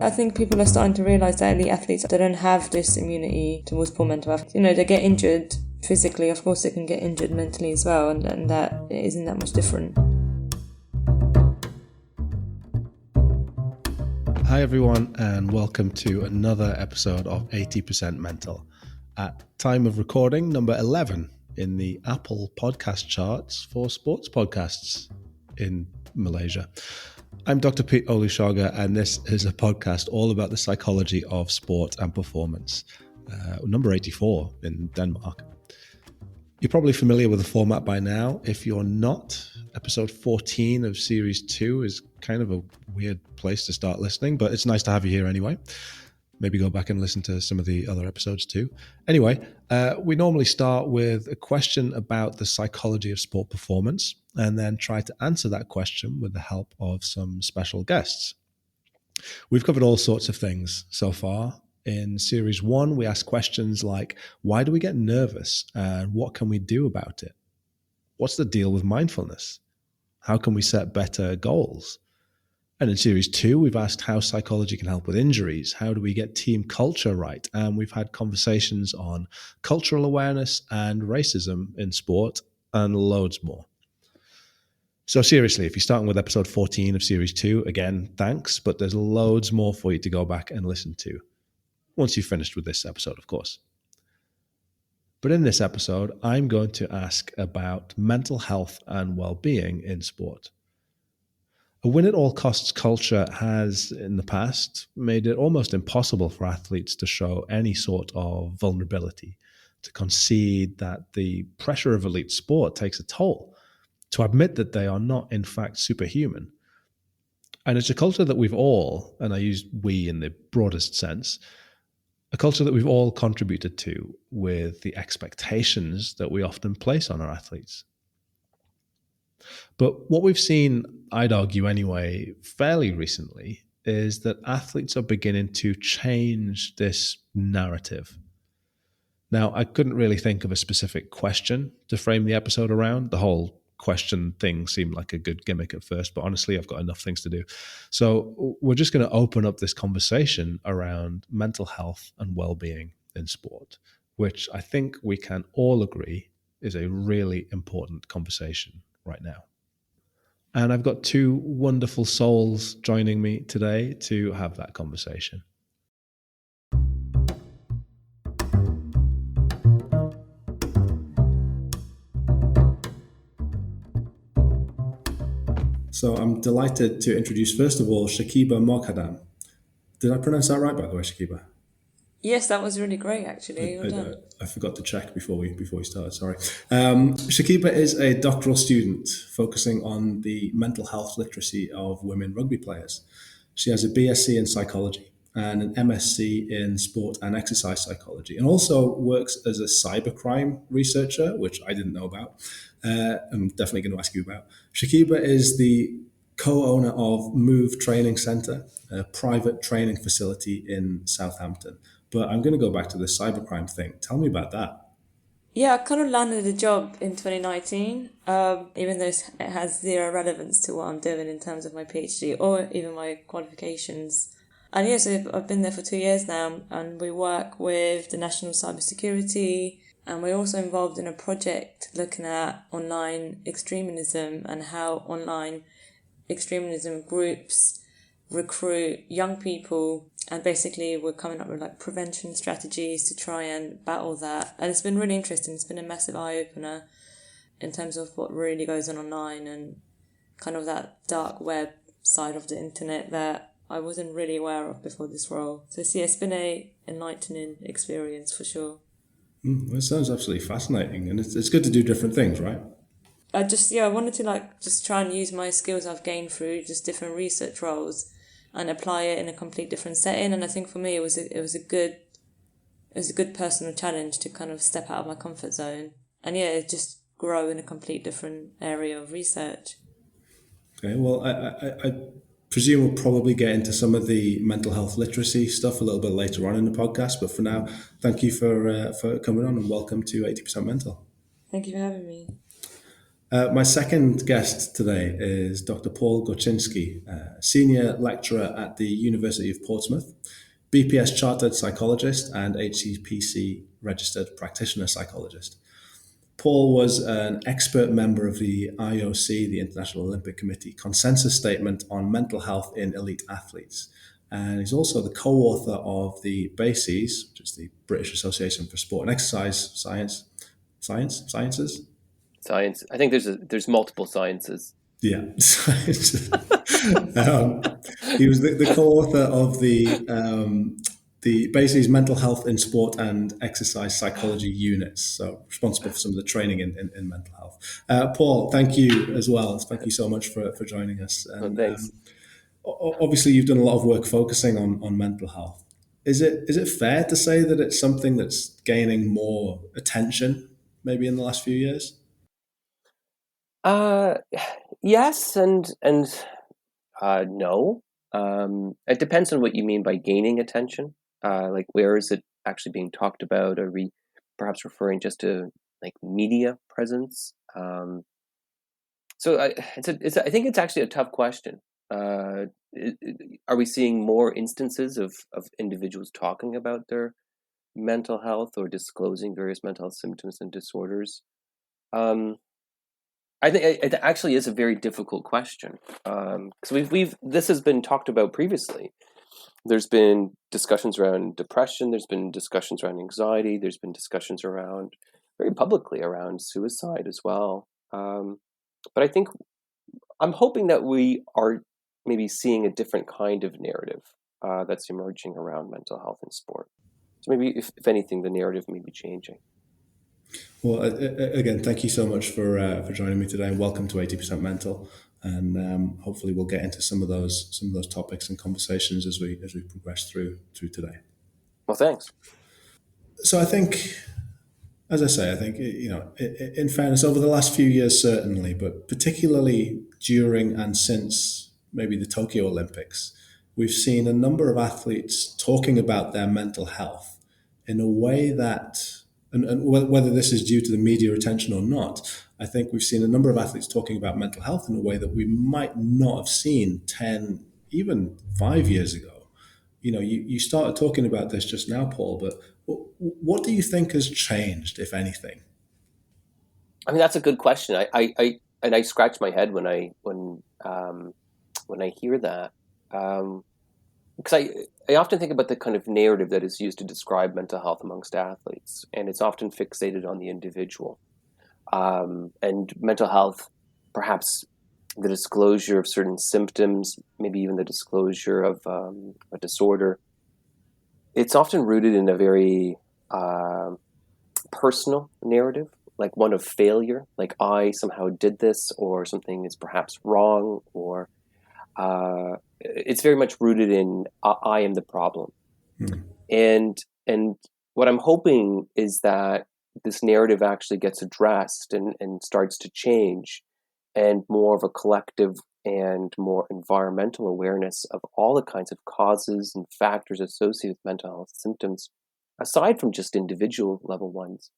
I think people are starting to realise that elite athletes, they don't have this immunity towards poor mental health. They get injured physically, of course they can get injured mentally as well, and that it isn't that much different. Hi everyone, and welcome to another episode of 80% Mental. At time of recording, number 11 in the Apple podcast charts for sports podcasts in Malaysia. I'm Dr. Pete Olusoga, and this is a podcast all about the psychology of sport and performance. Number 84 in Denmark. You're probably familiar with the format by now. If you're not, episode 14 of series 2 is kind of a weird place to start listening, but it's nice to have you here anyway. Maybe go back and listen to some of the other episodes too. Anyway, we normally start with a question about the psychology of sport performance and then try to answer that question with the help of some special guests. We've covered all sorts of things so far. In series 1, we asked questions like, why do we get nervous and what can we do about it? What's the deal with mindfulness? How can we set better goals? And in series 2, we've asked how psychology can help with injuries. How do we get team culture right? And we've had conversations on cultural awareness and racism in sport and loads more. So seriously, if you're starting with episode 14 of series 2, again, thanks, but there's loads more for you to go back and listen to. Once you've finished with this episode, of course. But in this episode, I'm going to ask about mental health and well-being in sport. A win-at-all-costs culture has, in the past, made it almost impossible for athletes to show any sort of vulnerability, to concede that the pressure of elite sport takes a toll, to admit that they are not, in fact, superhuman. And it's a culture that we've all, and I use we in the broadest sense, a culture that we've all contributed to with the expectations that we often place on our athletes. But what we've seen, I'd argue anyway, fairly recently, is that athletes are beginning to change this narrative. Now, I couldn't really think of a specific question to frame the episode around. The whole question thing seemed like a good gimmick at first, but honestly, I've got enough things to do. So we're just going to open up this conversation around mental health and well-being in sport, which I think we can all agree is a really important conversation right now. And I've got two wonderful souls joining me today to have that conversation. So I'm delighted to introduce, first of all, Shakiba Moghadam. Did I pronounce that right, by the way, Shakiba? Yes, that was really great, actually. Well done. I forgot to check before we started, sorry. Shakiba is a doctoral student focusing on the mental health literacy of women rugby players. She has a BSc in psychology and an MSc in sport and exercise psychology, and also works as a cybercrime researcher, which I didn't know about. I'm definitely going to ask you about. Shakiba is the co-owner of Move Training Centre, a private training facility in Southampton. But I'm going to go back to the cybercrime thing. Tell me about that. Yeah, I kind of landed a job in 2019, even though it has zero relevance to what I'm doing in terms of my PhD or even my qualifications. And yes, I've been there for 2 years now, and we work with the National Cybersecurity, and we're also involved in a project looking at online extremism and how online extremism groups recruit young people, and basically we're coming up with like prevention strategies to try and battle that. And it's been really interesting. It's been a massive eye-opener in terms of what really goes on online and kind of that dark web side of the internet that I wasn't really aware of before this role. So yeah, it's been a enlightening experience for sure. That sounds absolutely fascinating, and it's good to do different things, right? I wanted to just try and use my skills I've gained through just different research roles and apply it in a complete different setting. And I think for me it was a good personal challenge to kind of step out of my comfort zone and just grow in a complete different area of research. Okay, well, I presume we'll probably get into some of the mental health literacy stuff a little bit later on in the podcast. But for now, thank you for coming on, and welcome to 80% Mental. Thank you for having me. My second guest today is Dr. Paul Gorczynski, Senior Lecturer at the University of Portsmouth, BPS Chartered Psychologist and HCPC Registered Practitioner Psychologist. Paul was an expert member of the IOC, the International Olympic Committee, consensus statement on mental health in elite athletes. And he's also the co-author of the BASES, which is the British Association for Sport and Exercise Sciences. Science. I think there's multiple sciences. Yeah. He was the co-author of the BASES Mental Health in Sport and Exercise Psychology units, so responsible for some of the training in mental health. Paul, thank you as well. Thank you so much for joining us. And, Thanks. Obviously, you've done a lot of work focusing on mental health. Is it fair to say that it's something that's gaining more attention maybe in the last few years? Yes and no. It depends on what you mean by gaining attention. Like, where is it actually being talked about? Are we perhaps referring just to like media presence? So I think it's actually a tough question. Are we seeing more instances of individuals talking about their mental health or disclosing various mental health symptoms and disorders? I think it actually is a very difficult question, because this has been talked about previously. There's been discussions around depression. There's been discussions around anxiety. There's been discussions around, very publicly, around suicide as well. But I think I'm hoping that we are maybe seeing a different kind of narrative that's emerging around mental health in sport. So maybe, if anything, the narrative may be changing. Well, again, thank you so much for joining me today, and welcome to 80% Mental. And hopefully, we'll get into some of those topics and conversations as we progress through today. Well, thanks. So I think, as I say, in fairness, over the last few years, certainly, but particularly during and since maybe the Tokyo Olympics, we've seen a number of athletes talking about their mental health in a way that, and whether this is due to the media attention or not, I think we've seen a number of athletes talking about mental health in a way that we might not have seen 10, even 5 years ago. You started talking about this just now, Paul, but what do you think has changed, if anything? I mean, that's a good question. I scratch my head when I hear that, because I often think about the kind of narrative that is used to describe mental health amongst athletes, and it's often fixated on the individual, and mental health, perhaps the disclosure of certain symptoms, maybe even the disclosure of a disorder. It's often rooted in a very personal narrative, like one of failure, like I somehow did this, or something is perhaps wrong, or it's very much rooted in I am the problem. And what I'm hoping is that this narrative actually gets addressed and starts to change, and more of a collective and more environmental awareness of all the kinds of causes and factors associated with mental health symptoms, aside from just individual level ones,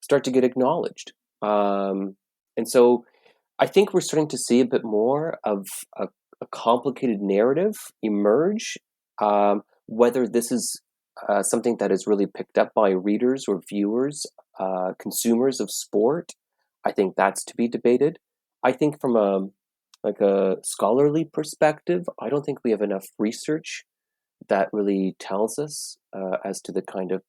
start to get acknowledged. And so I think we're starting to see a bit more of a complicated narrative emerge. Whether this is something that is really picked up by readers or viewers, consumers of sport, I think that's to be debated. I think from a scholarly perspective, I don't think we have enough research that really tells us as to the kind of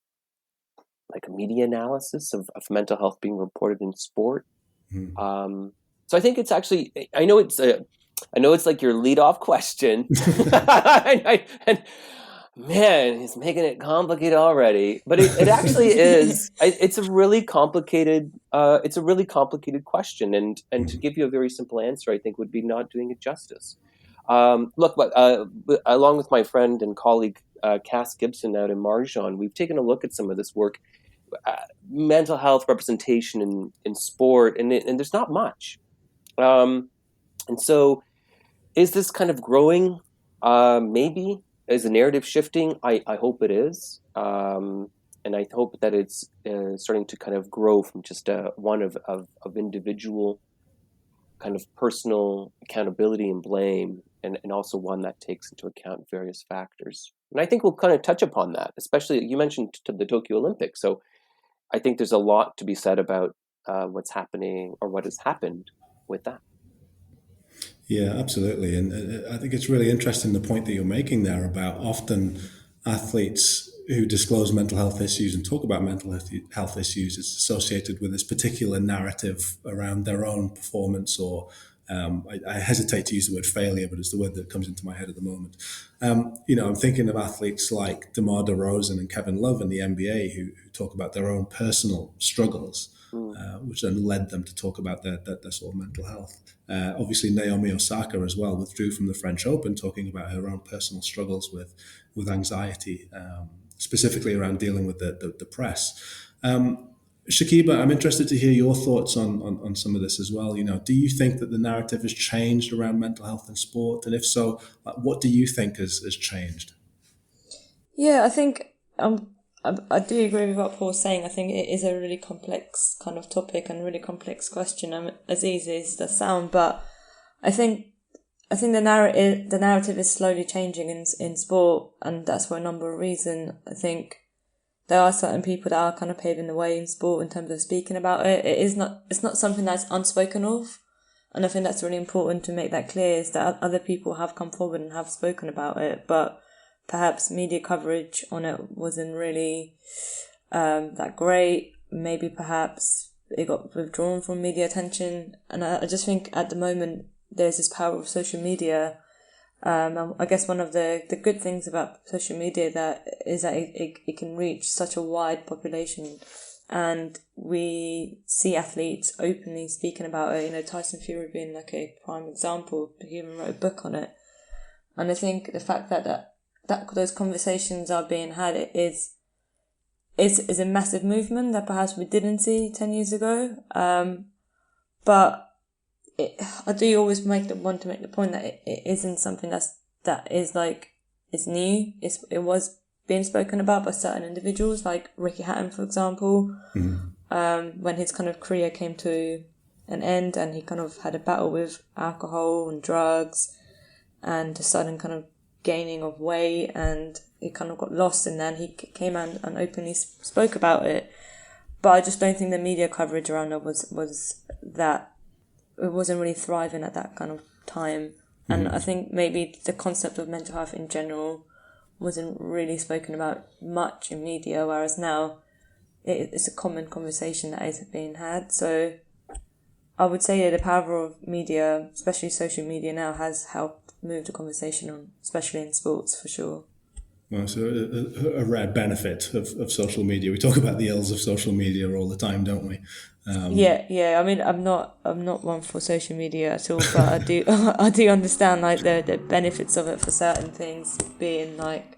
like a media analysis of mental health being reported in sport. So I think it's actually, I know it's like your lead-off question, and man, he's making it complicated already. But it actually is. It's a really complicated. It's a really complicated question, and to give you a very simple answer, I think would be not doing it justice. Look, along with my friend and colleague Cass Gibson out in Marjan, we've taken a look at some of this work, mental health representation in sport, and there's not much. And so, is this kind of growing? Maybe. Is the narrative shifting? I hope it is. And I hope that it's starting to kind of grow from just one of individual kind of personal accountability and blame, and also one that takes into account various factors. And I think we'll kind of touch upon that, especially you mentioned the Tokyo Olympics. So I think there's a lot to be said about what's happening or what has happened with that. Yeah, absolutely. And I think it's really interesting the point that you're making there about often athletes who disclose mental health issues and talk about mental health issues is associated with this particular narrative around their own performance, or I hesitate to use the word failure, but it's the word that comes into my head at the moment. I'm thinking of athletes like DeMar DeRozan and Kevin Love in the NBA who talk about their own personal struggles, which then led them to talk about their sort of mental health. Obviously, Naomi Osaka as well withdrew from the French Open, talking about her own personal struggles with anxiety, specifically around dealing with the press. Shakiba, I'm interested to hear your thoughts on some of this as well. Do you think that the narrative has changed around mental health in sport? And if so, what do you think has changed? Yeah, I think I do agree with what Paul's saying. I think it is a really complex kind of topic and really complex question, as easy as it does sound. But I think the narrative is slowly changing in sport, and that's for a number of reasons. I think there are certain people that are kind of paving the way in sport in terms of speaking about it. It's not something that's unspoken of, and I think that's really important to make that clear, is that other people have come forward and have spoken about it, but perhaps media coverage on it wasn't really that great. Maybe perhaps it got withdrawn from media attention, and I just think at the moment there's this power of social media. I guess one of the good things about social media is that it can reach such a wide population, and we see athletes openly speaking about it. Tyson Fury being like a prime example. He even wrote a book on it, and I think the fact that those conversations are being had is a massive movement that perhaps we didn't see 10 years ago. But I do always want to make the point that it isn't something that is like it's new. It was being spoken about by certain individuals, like Ricky Hatton, for example, when his kind of career came to an end and he kind of had a battle with alcohol and drugs and a sudden kind of gaining of weight, and he kind of got lost, and then he came out and openly spoke about it. But I just don't think the media coverage around it was that, it wasn't really thriving at that kind of time. And I think maybe the concept of mental health in general wasn't really spoken about much in media, whereas now it's a common conversation that is being had. So I would say the power of media, especially social media now, has helped move the conversation on, especially in sports, for sure. Well, so a rare benefit of social media. We talk about the ills of social media all the time, don't we? Yeah. I mean, I'm not one for social media at all, but I do understand like the benefits of it for certain things, being like,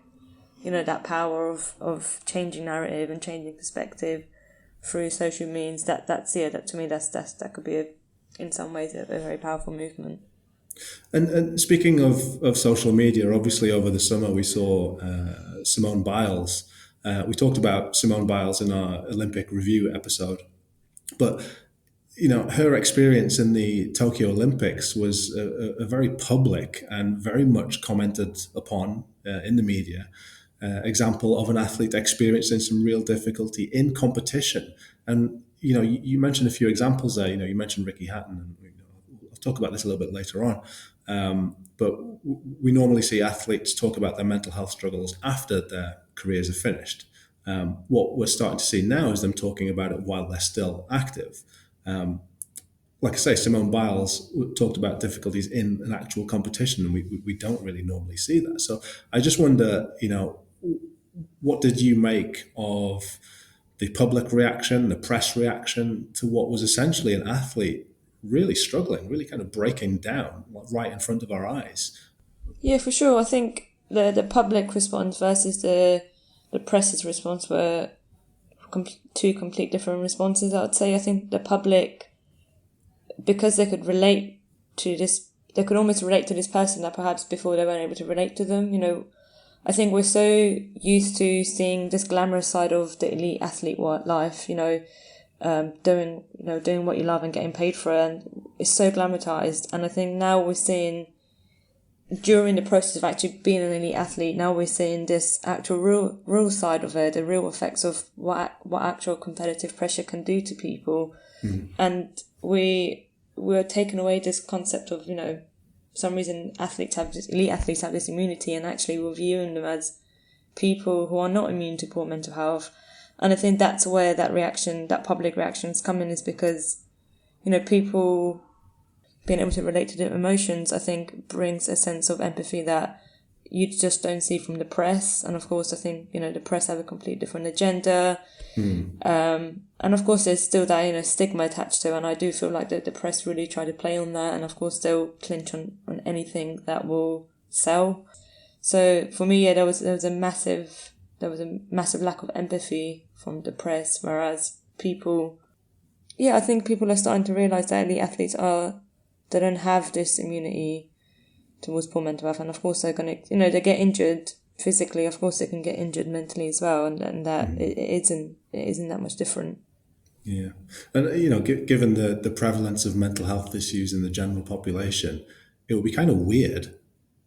that power of changing narrative and changing perspective through social means. That to me that could be in some ways a very powerful movement. And speaking of social media, obviously over the summer we saw Simone Biles. We talked about Simone Biles in our Olympic review episode, but her experience in the Tokyo Olympics was a very public and very much commented upon in the media example of an athlete experiencing some real difficulty in competition. And you mentioned a few examples there. You mentioned Ricky Hatton, and I'll talk about this a little bit later on. But we normally see athletes talk about their mental health struggles after their careers are finished. What we're starting to see now is them talking about it while they're still active. Like I say, Simone Biles talked about difficulties in an actual competition, and we don't really normally see that. So I just wonder, what did you make of the public reaction, the press reaction to what was essentially an athlete really struggling, really kind of breaking down right in front of our eyes? Yeah, for sure. I think the public response versus the press's response were two complete different responses, I would say. I think the public, because they could relate to this, they could almost relate to this person that perhaps before they weren't able to relate to them. I think we're so used to seeing this glamorous side of the elite athlete life, doing what you love and getting paid for it, and it's so glamorized. And I think now we're seeing, during the process of actually being an elite athlete, now we're seeing this actual real side of it, the real effects of what actual competitive pressure can do to people. And we're taking away this concept of, for some reason elite athletes have this immunity, and actually we're viewing them as people who are not immune to poor mental health. And I think that's where that public reaction is coming, is because, people being able to relate to their emotions, I think, brings a sense of empathy that you just don't see from the press. And of course, I think, the press have a completely different agenda. And of course, there's still that, stigma attached to it. And I do feel like the press really try to play on that. And of course, they'll clinch on anything that will sell. So for me, there was a massive lack of empathy from the press, whereas I think people are starting to realise that elite athletes they don't have this immunity towards poor mental health, and of course they're going to, they get injured physically, of course they can get injured mentally as well, and that it isn't that much different. Yeah, and given the prevalence of mental health issues in the general population, it would be kind of weird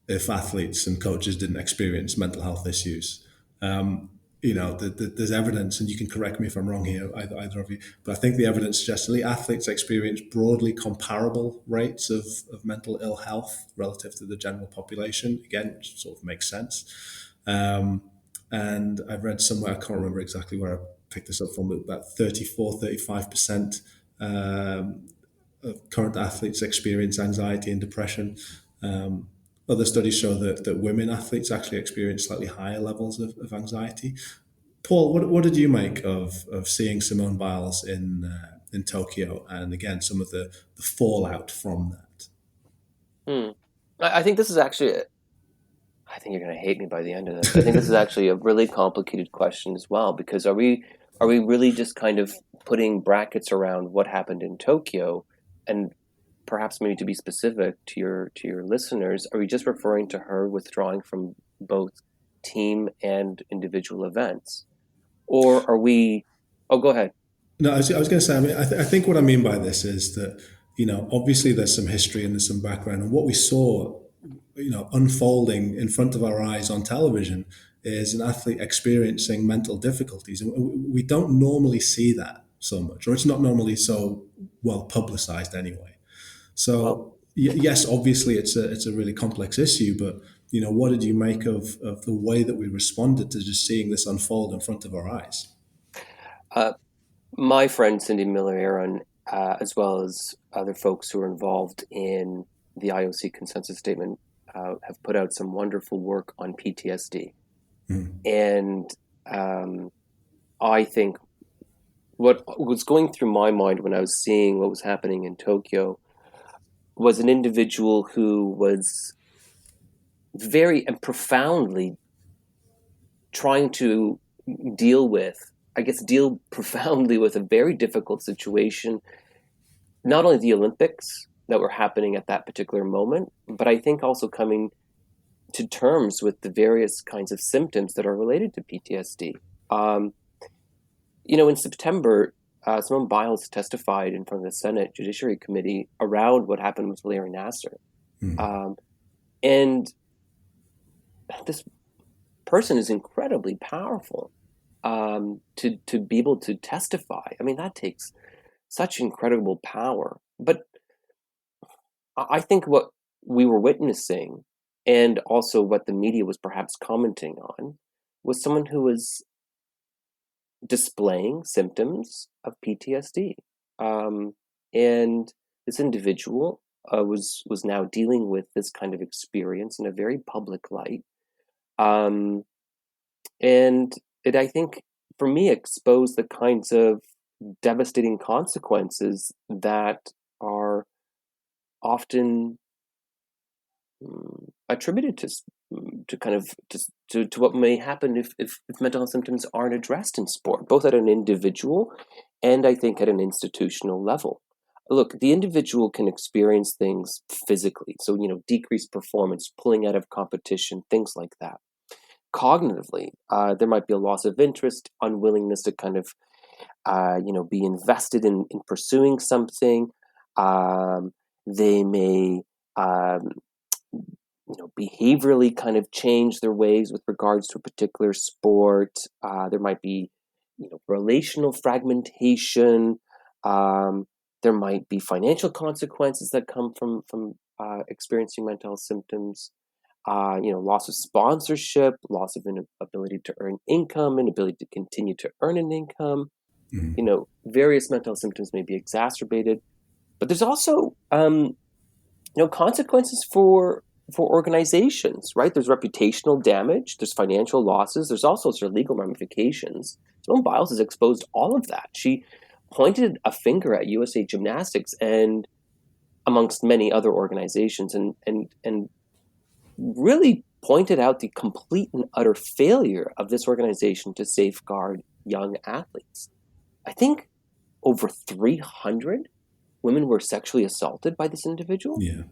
if athletes and coaches didn't experience mental health issues. There's evidence, and you can correct me if I'm wrong here, either of you, but I think the evidence suggests elite athletes experience broadly comparable rates of mental ill health relative to the general population. Again, which sort of makes sense. And I've read somewhere, I can't remember exactly where I picked this up from, but about 35% of current athletes experience anxiety and depression. Other studies show that women athletes actually experience slightly higher levels of anxiety. Paul, what did you make of seeing Simone Biles in Tokyo, and again some of the fallout from that? I think this is actually, I think you're going to hate me by the end of this. I think this is actually a really complicated question as well, because are we really just kind of putting brackets around what happened in Tokyo, and perhaps maybe to be specific to your listeners, are we just referring to her withdrawing from both team and individual events, or are we? Oh, go ahead. No, I was going to say. I mean, I think what I mean by this is that obviously there's some history and there's some background, and what we saw, unfolding in front of our eyes on television is an athlete experiencing mental difficulties, and we don't normally see that so much, or it's not normally so well publicized anyway. So yes, obviously it's a really complex issue, but what did you make of the way that we responded to just seeing this unfold in front of our eyes? My friend Cindy Miller-Aaron, as well as other folks who are involved in the IOC consensus statement, have put out some wonderful work on PTSD. And I think what was going through my mind when I was seeing what was happening in Tokyo was an individual who was very and profoundly trying to deal profoundly with a very difficult situation, not only the Olympics that were happening at that particular moment, but I think also coming to terms with the various kinds of symptoms that are related to PTSD. In September, Simone Biles testified in front of the Senate Judiciary Committee around what happened with Larry Nassar. And this person is incredibly powerful to be able to testify. I mean, that takes such incredible power. But I think what we were witnessing, and also what the media was perhaps commenting on, was someone who was displaying symptoms of PTSD. And this individual was now dealing with this kind of experience in a very public light. And it, I think, for me, exposed the kinds of devastating consequences that are often attributed to what may happen if mental health symptoms aren't addressed in sport, both at an individual and I think at an institutional level. Look, the individual can experience things physically, so decreased performance, pulling out of competition, things like that. Cognitively, there might be a loss of interest, unwillingness to kind of be invested in pursuing something. They may, behaviorally kind of change their ways with regards to a particular sport. There might be, relational fragmentation. There might be financial consequences that come from experiencing mental health symptoms. Loss of sponsorship, loss of ability to earn income, inability to continue to earn an income. Mm. Various mental health symptoms may be exacerbated, but there's also, consequences for organizations, right? There's reputational damage, there's financial losses, there's also sort of legal ramifications. Simone Biles has exposed all of that. She pointed a finger at USA Gymnastics and amongst many other organizations, and really pointed out the complete and utter failure of this organization to safeguard young athletes. I think over 300 women were sexually assaulted by this individual. Yeah.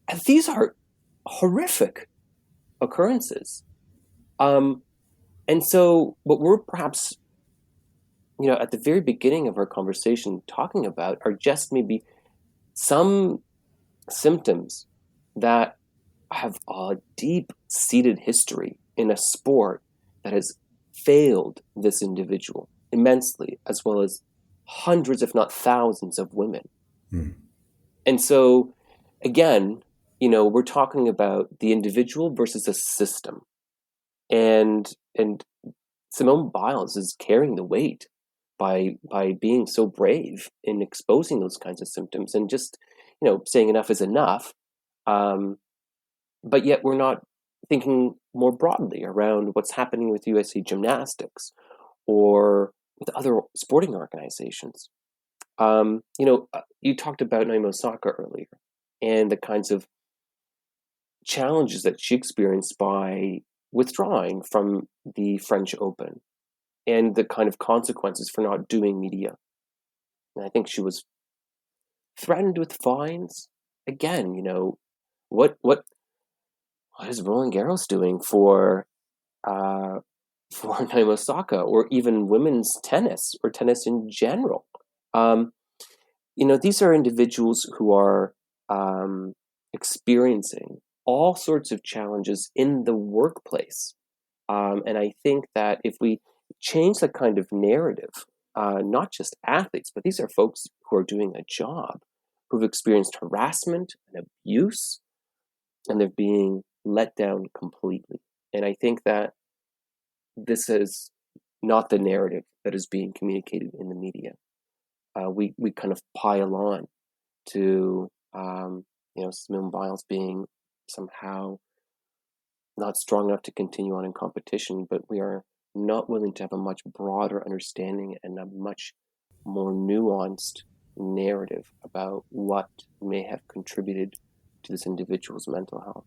And these are horrific occurrences. And so what we're perhaps, at the very beginning of our conversation talking about are just maybe some symptoms that have a deep-seated history in a sport that has failed this individual immensely, as well as hundreds, if not thousands, of women. Mm. And so, again, we're talking about the individual versus a system. And Simone Biles is carrying the weight by being so brave in exposing those kinds of symptoms and just, saying enough is enough. But yet we're not thinking more broadly around what's happening with USA Gymnastics or with other sporting organizations. You talked about Naomi Osaka earlier and the kinds of challenges that she experienced by withdrawing from the French Open and the kind of consequences for not doing media. And I think she was threatened with fines. Again, what is Roland Garros doing for Naomi Osaka, or even women's tennis or tennis in general? These are individuals who are experiencing all sorts of challenges in the workplace. And I think that if we change the kind of narrative, not just athletes, but these are folks who are doing a job, who've experienced harassment and abuse, and they're being let down completely. And I think that this is not the narrative that is being communicated in the media. We kind of pile on to Simone Biles being somehow not strong enough to continue on in competition, but we are not willing to have a much broader understanding and a much more nuanced narrative about what may have contributed to this individual's mental health.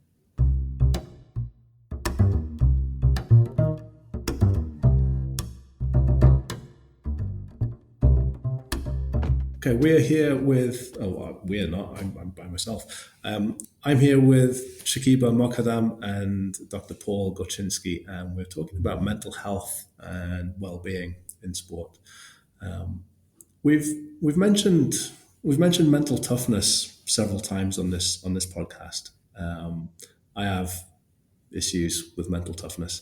Okay, we're here with, we're not, I'm by myself. I'm here with Shakiba Moghadam and Dr. Paul Gorczynski, and we're talking about mental health and well-being in sport. We've mentioned mental toughness several times on this podcast. I have issues with mental toughness.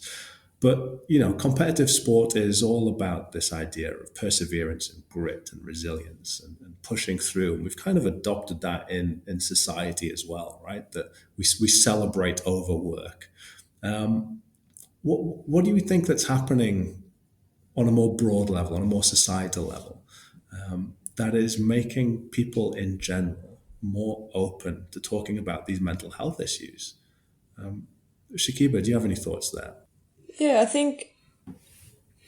But, competitive sport is all about this idea of perseverance and grit and resilience and pushing through. And we've kind of adopted that in society as well, right? That we celebrate overwork. What do you think that's happening on a more broad level, on a more societal level, that is making people in general more open to talking about these mental health issues? Shakiba, do you have any thoughts there? Yeah, I think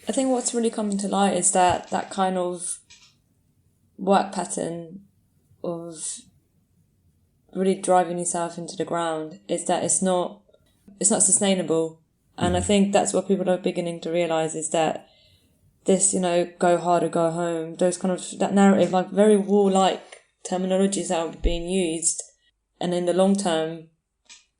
what's really coming to light is that kind of work pattern of really driving yourself into the ground is that it's not sustainable. And I think that's what people are beginning to realise is that this, go hard or go home, those kind of, that narrative, like very warlike terminologies that are being used. And in the long term,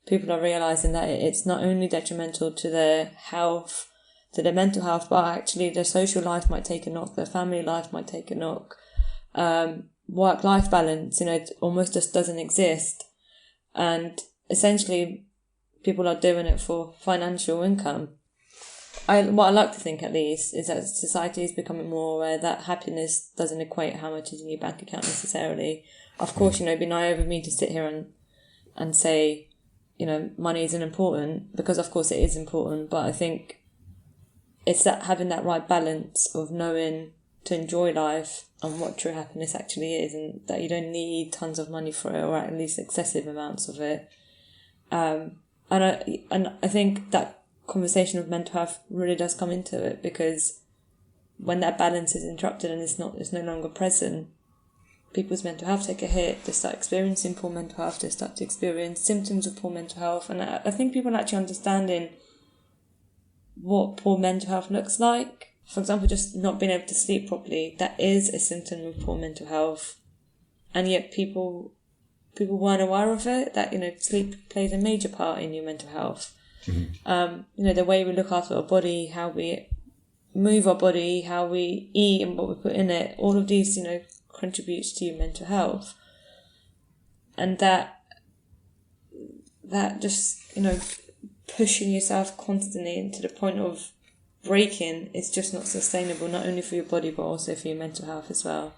people are realising that it's not only detrimental to their health, to their mental health, but actually their social life might take a knock, their family life might take a knock. Work-life balance, it almost just doesn't exist. And essentially, people are doing it for financial income. What I like to think, at least, is that society is becoming more aware that happiness doesn't equate how much is in your bank account necessarily. Of course, it'd be naive of me to sit here and say, money isn't important, because of course it is important, but I think it's that having that right balance of knowing to enjoy life and what true happiness actually is, and that you don't need tons of money for it, or at least excessive amounts of it. And I think that conversation of mental health really does come into it, because when that balance is interrupted and it's no longer present, people's mental health take a hit. They start experiencing poor mental health. They start to experience symptoms of poor mental health. And I think people are actually understanding what poor mental health looks like. For example, just not being able to sleep properly, that is a symptom of poor mental health. And yet people weren't aware of it, that, sleep plays a major part in your mental health. Mm-hmm. The way we look after our body, how we move our body, how we eat and what we put in it, all of these, contributes to your mental health. And that just, pushing yourself constantly into the point of breaking is just not sustainable, not only for your body, but also for your mental health as well.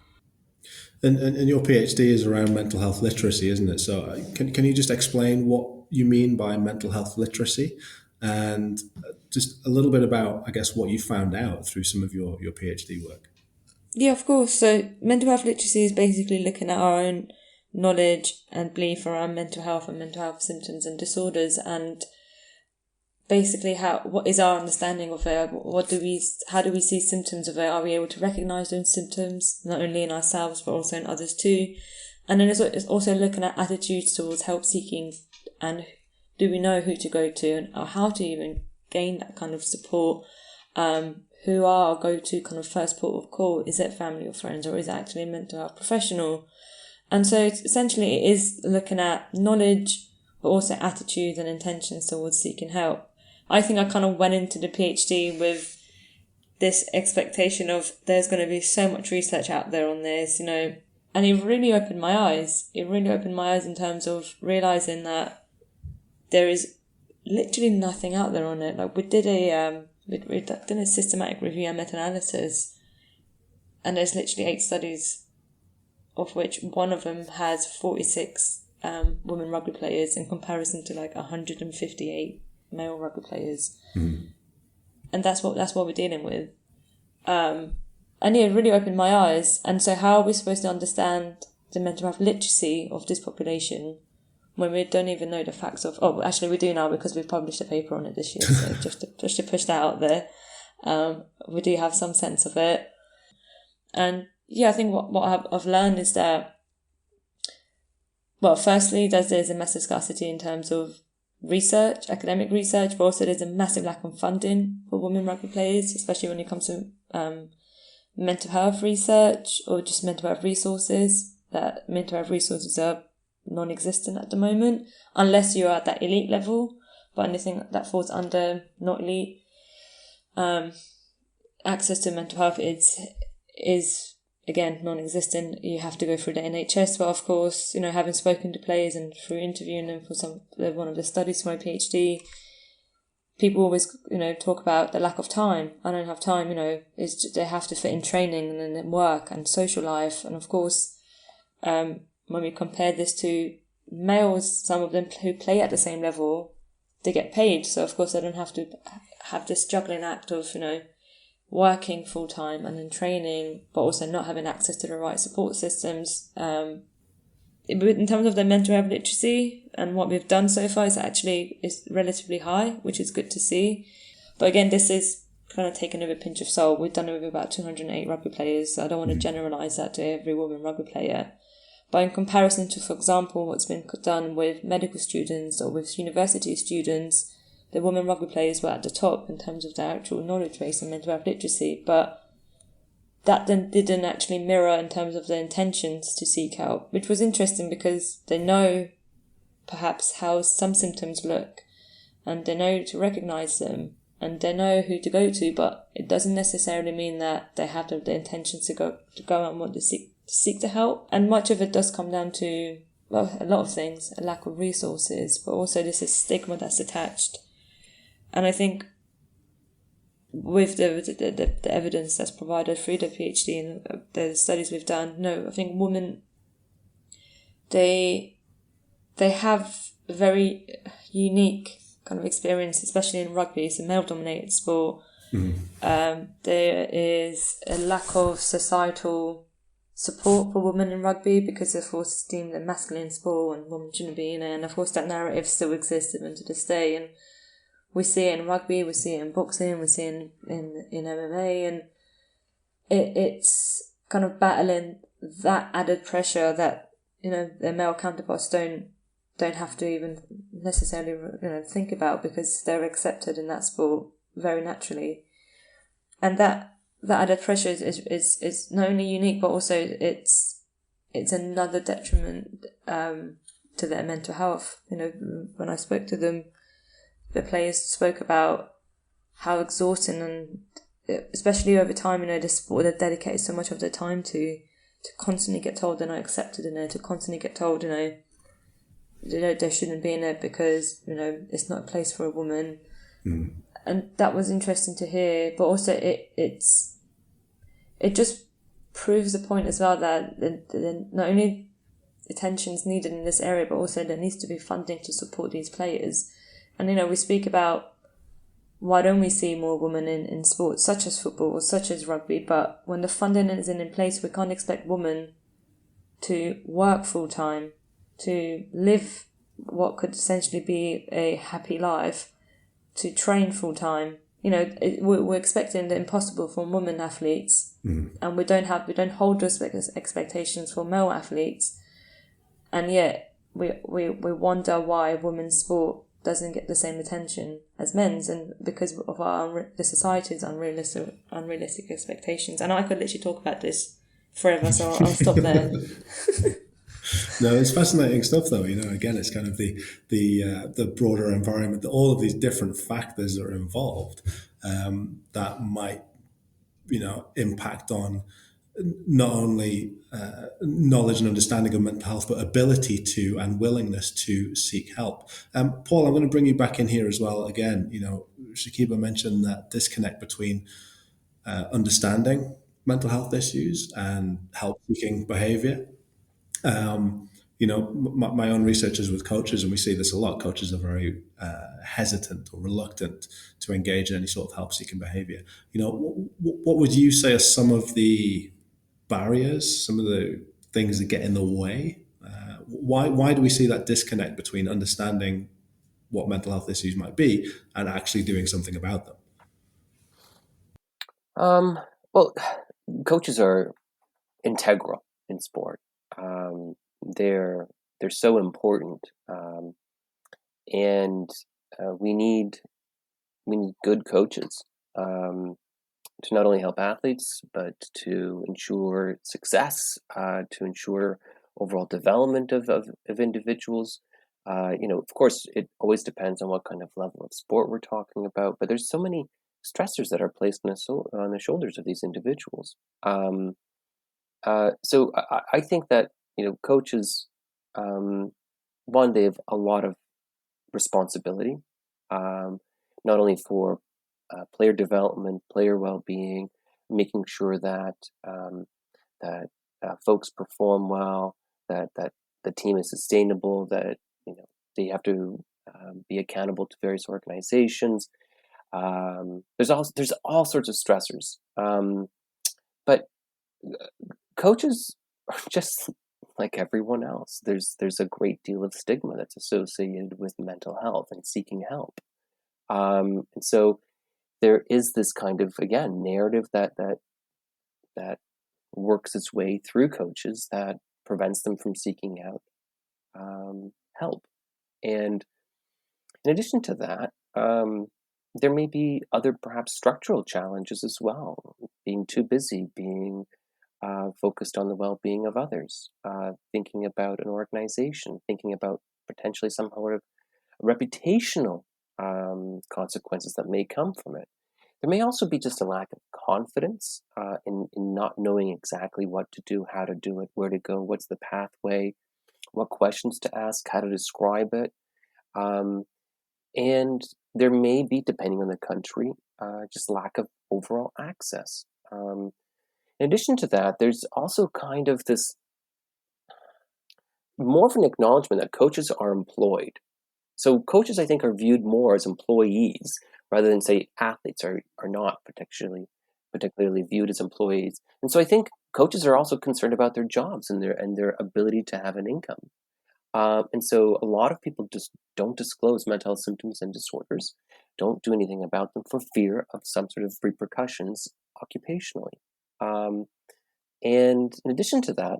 And your PhD is around mental health literacy, isn't it? So can you just explain what you mean by mental health literacy, and just a little bit about, I guess, what you found out through some of your PhD work? Yeah, of course. So mental health literacy is basically looking at our own knowledge and belief around mental health and mental health symptoms and disorders, and basically what is our understanding of it? How do we see symptoms of it? Are we able to recognise those symptoms, not only in ourselves but also in others too? And then it's also looking at attitudes towards help seeking, and do we know who to go to, or how to even gain that kind of support? Who are our go-to kind of first port of call? Is it family or friends, or is it actually a mental health professional? And so essentially it is looking at knowledge, but also attitudes and intentions towards seeking help. I think I kind of went into the PhD with this expectation of there's going to be so much research out there on this, and it really opened my eyes. It really opened my eyes in terms of realising that there is literally nothing out there on it. Like, we did a systematic review and meta-analysis, and there's literally 8 studies, of which one of them has 46 women rugby players in comparison to 158 male rugby players. Mm. And that's what we're dealing with. And it really opened my eyes. And so how are we supposed to understand the mental health literacy of this population when we don't even know the facts of... Oh, actually we do now, because we've published a paper on it this year. So just to push that out there, we do have some sense of it. And yeah, I think what I've learned is that, well, firstly, there's a massive scarcity in terms of research, academic research, but also there's a massive lack of funding for women rugby players, especially when it comes to mental health research or just mental health resources. That mental health resources are non-existent at the moment, unless you're at that elite level. But anything that falls under not elite, access to mental health is again non-existent. You have to go through the NHS. But of course, having spoken to players and through interviewing them for one of the studies for my PhD, people always talk about the lack of time. I don't have time. They have to fit in training and then work and social life. And of course, when we compare this to males, some of them who play at the same level, they get paid. So of course they don't have to have this juggling act of, working full time and then training, but also not having access to the right support systems. In terms of the mental health literacy and what we've done so far is relatively high, which is good to see. But again, this is kind of taken with a pinch of salt. We've done it with about 208 rugby players, so I don't want to generalise that to every woman rugby player. But in comparison to, for example, what's been done with medical students or with university students, the women rugby players were at the top in terms of their actual knowledge base and mental health literacy. But that then didn't actually mirror in terms of their intentions to seek help, which was interesting because they know perhaps how some symptoms look and they know to recognise them. and they know who to go to, but it doesn't necessarily mean that they have the intentions to go and want to seek to help. And much of it does come down to, well, a lot of things, a lack of resources, but also this is stigma that's attached. And I think with the evidence that's provided through the PhD and the studies we've done, I think women, they have a very unique kind of experience, especially in rugby. It's a male-dominated sport. There is a lack of societal support for women in rugby because, of course, it's deemed a masculine sport and women shouldn't be in it. And, of course, that narrative still exists even to this day. And we see it in rugby, we see it in boxing, we see it in MMA. And it's kind of battling that added pressure that, their male counterparts don't have to even necessarily think about, because they're accepted in that sport very naturally. And that added pressure is not only unique, but also it's another detriment to their mental health. When I spoke to them, the players spoke about how exhausting, and especially over time, the sport they've dedicated so much of their time to constantly get told they're not accepted in it, to constantly get told, they shouldn't be in it because, it's not a place for a woman. And that was interesting to hear, but also it just proves the point as well that not only attention is needed in this area, but also there needs to be funding to support these players. And, we speak about why don't we see more women in sports such as football or such as rugby, but when the funding isn't in place, we can't expect women to work full-time, to live what could essentially be a happy life, to train full-time. We're expecting the impossible from women athletes, and we don't hold those expectations for male athletes, and yet we wonder why women's sport doesn't get the same attention as men's, and because of the society's unrealistic expectations. And I could literally talk about this forever, so I'll stop there. No, it's fascinating stuff, though. Again, it's kind of the broader environment, all of these different factors that are involved that might, impact on not only knowledge and understanding of mental health, but ability to and willingness to seek help. Paul, I'm going to bring you back in here as well. Again, Shakiba mentioned that disconnect between understanding mental health issues and help-seeking behavior. My own research is with coaches, and we see this a lot. Coaches are very hesitant or reluctant to engage in any sort of help-seeking behavior. What would you say are some of the barriers, some of the things that get in the way? Why do we see that disconnect between understanding what mental health issues might be and actually doing something about them? Well, coaches are integral in sport. They're so important, and we need good coaches to not only help athletes, but to ensure success, to ensure overall development of individuals. Of course, it always depends on what kind of level of sport we're talking about, but there's so many stressors that are placed on the shoulders of these individuals. So I think that, coaches, one, they have a lot of responsibility, not only for player development, player well-being, making sure that folks perform well, that the team is sustainable, that they have to be accountable to various organizations. There's all sorts of stressors, but coaches are just like everyone else. There's a great deal of stigma that's associated with mental health and seeking help, and so there is this kind of, again, narrative that works its way through coaches that prevents them from seeking out help. And in addition to that, there may be other perhaps structural challenges as well. Being too busy, being focused on the well-being of others, thinking about an organization, thinking about potentially some sort of reputational consequences that may come from it. There may also be just a lack of confidence in not knowing exactly what to do, how to do it, where to go, what's the pathway, what questions to ask, how to describe it. And there may be, depending on the country, just lack of overall access. In addition to that, there's also kind of this more of an acknowledgement that coaches are employed. So coaches, I think, are viewed more as employees rather than, say, athletes are not particularly viewed as employees. And so I think coaches are also concerned about their jobs and their ability to have an income. And so a lot of people just don't disclose mental health symptoms and disorders, don't do anything about them for fear of some sort of repercussions occupationally. And in addition to that,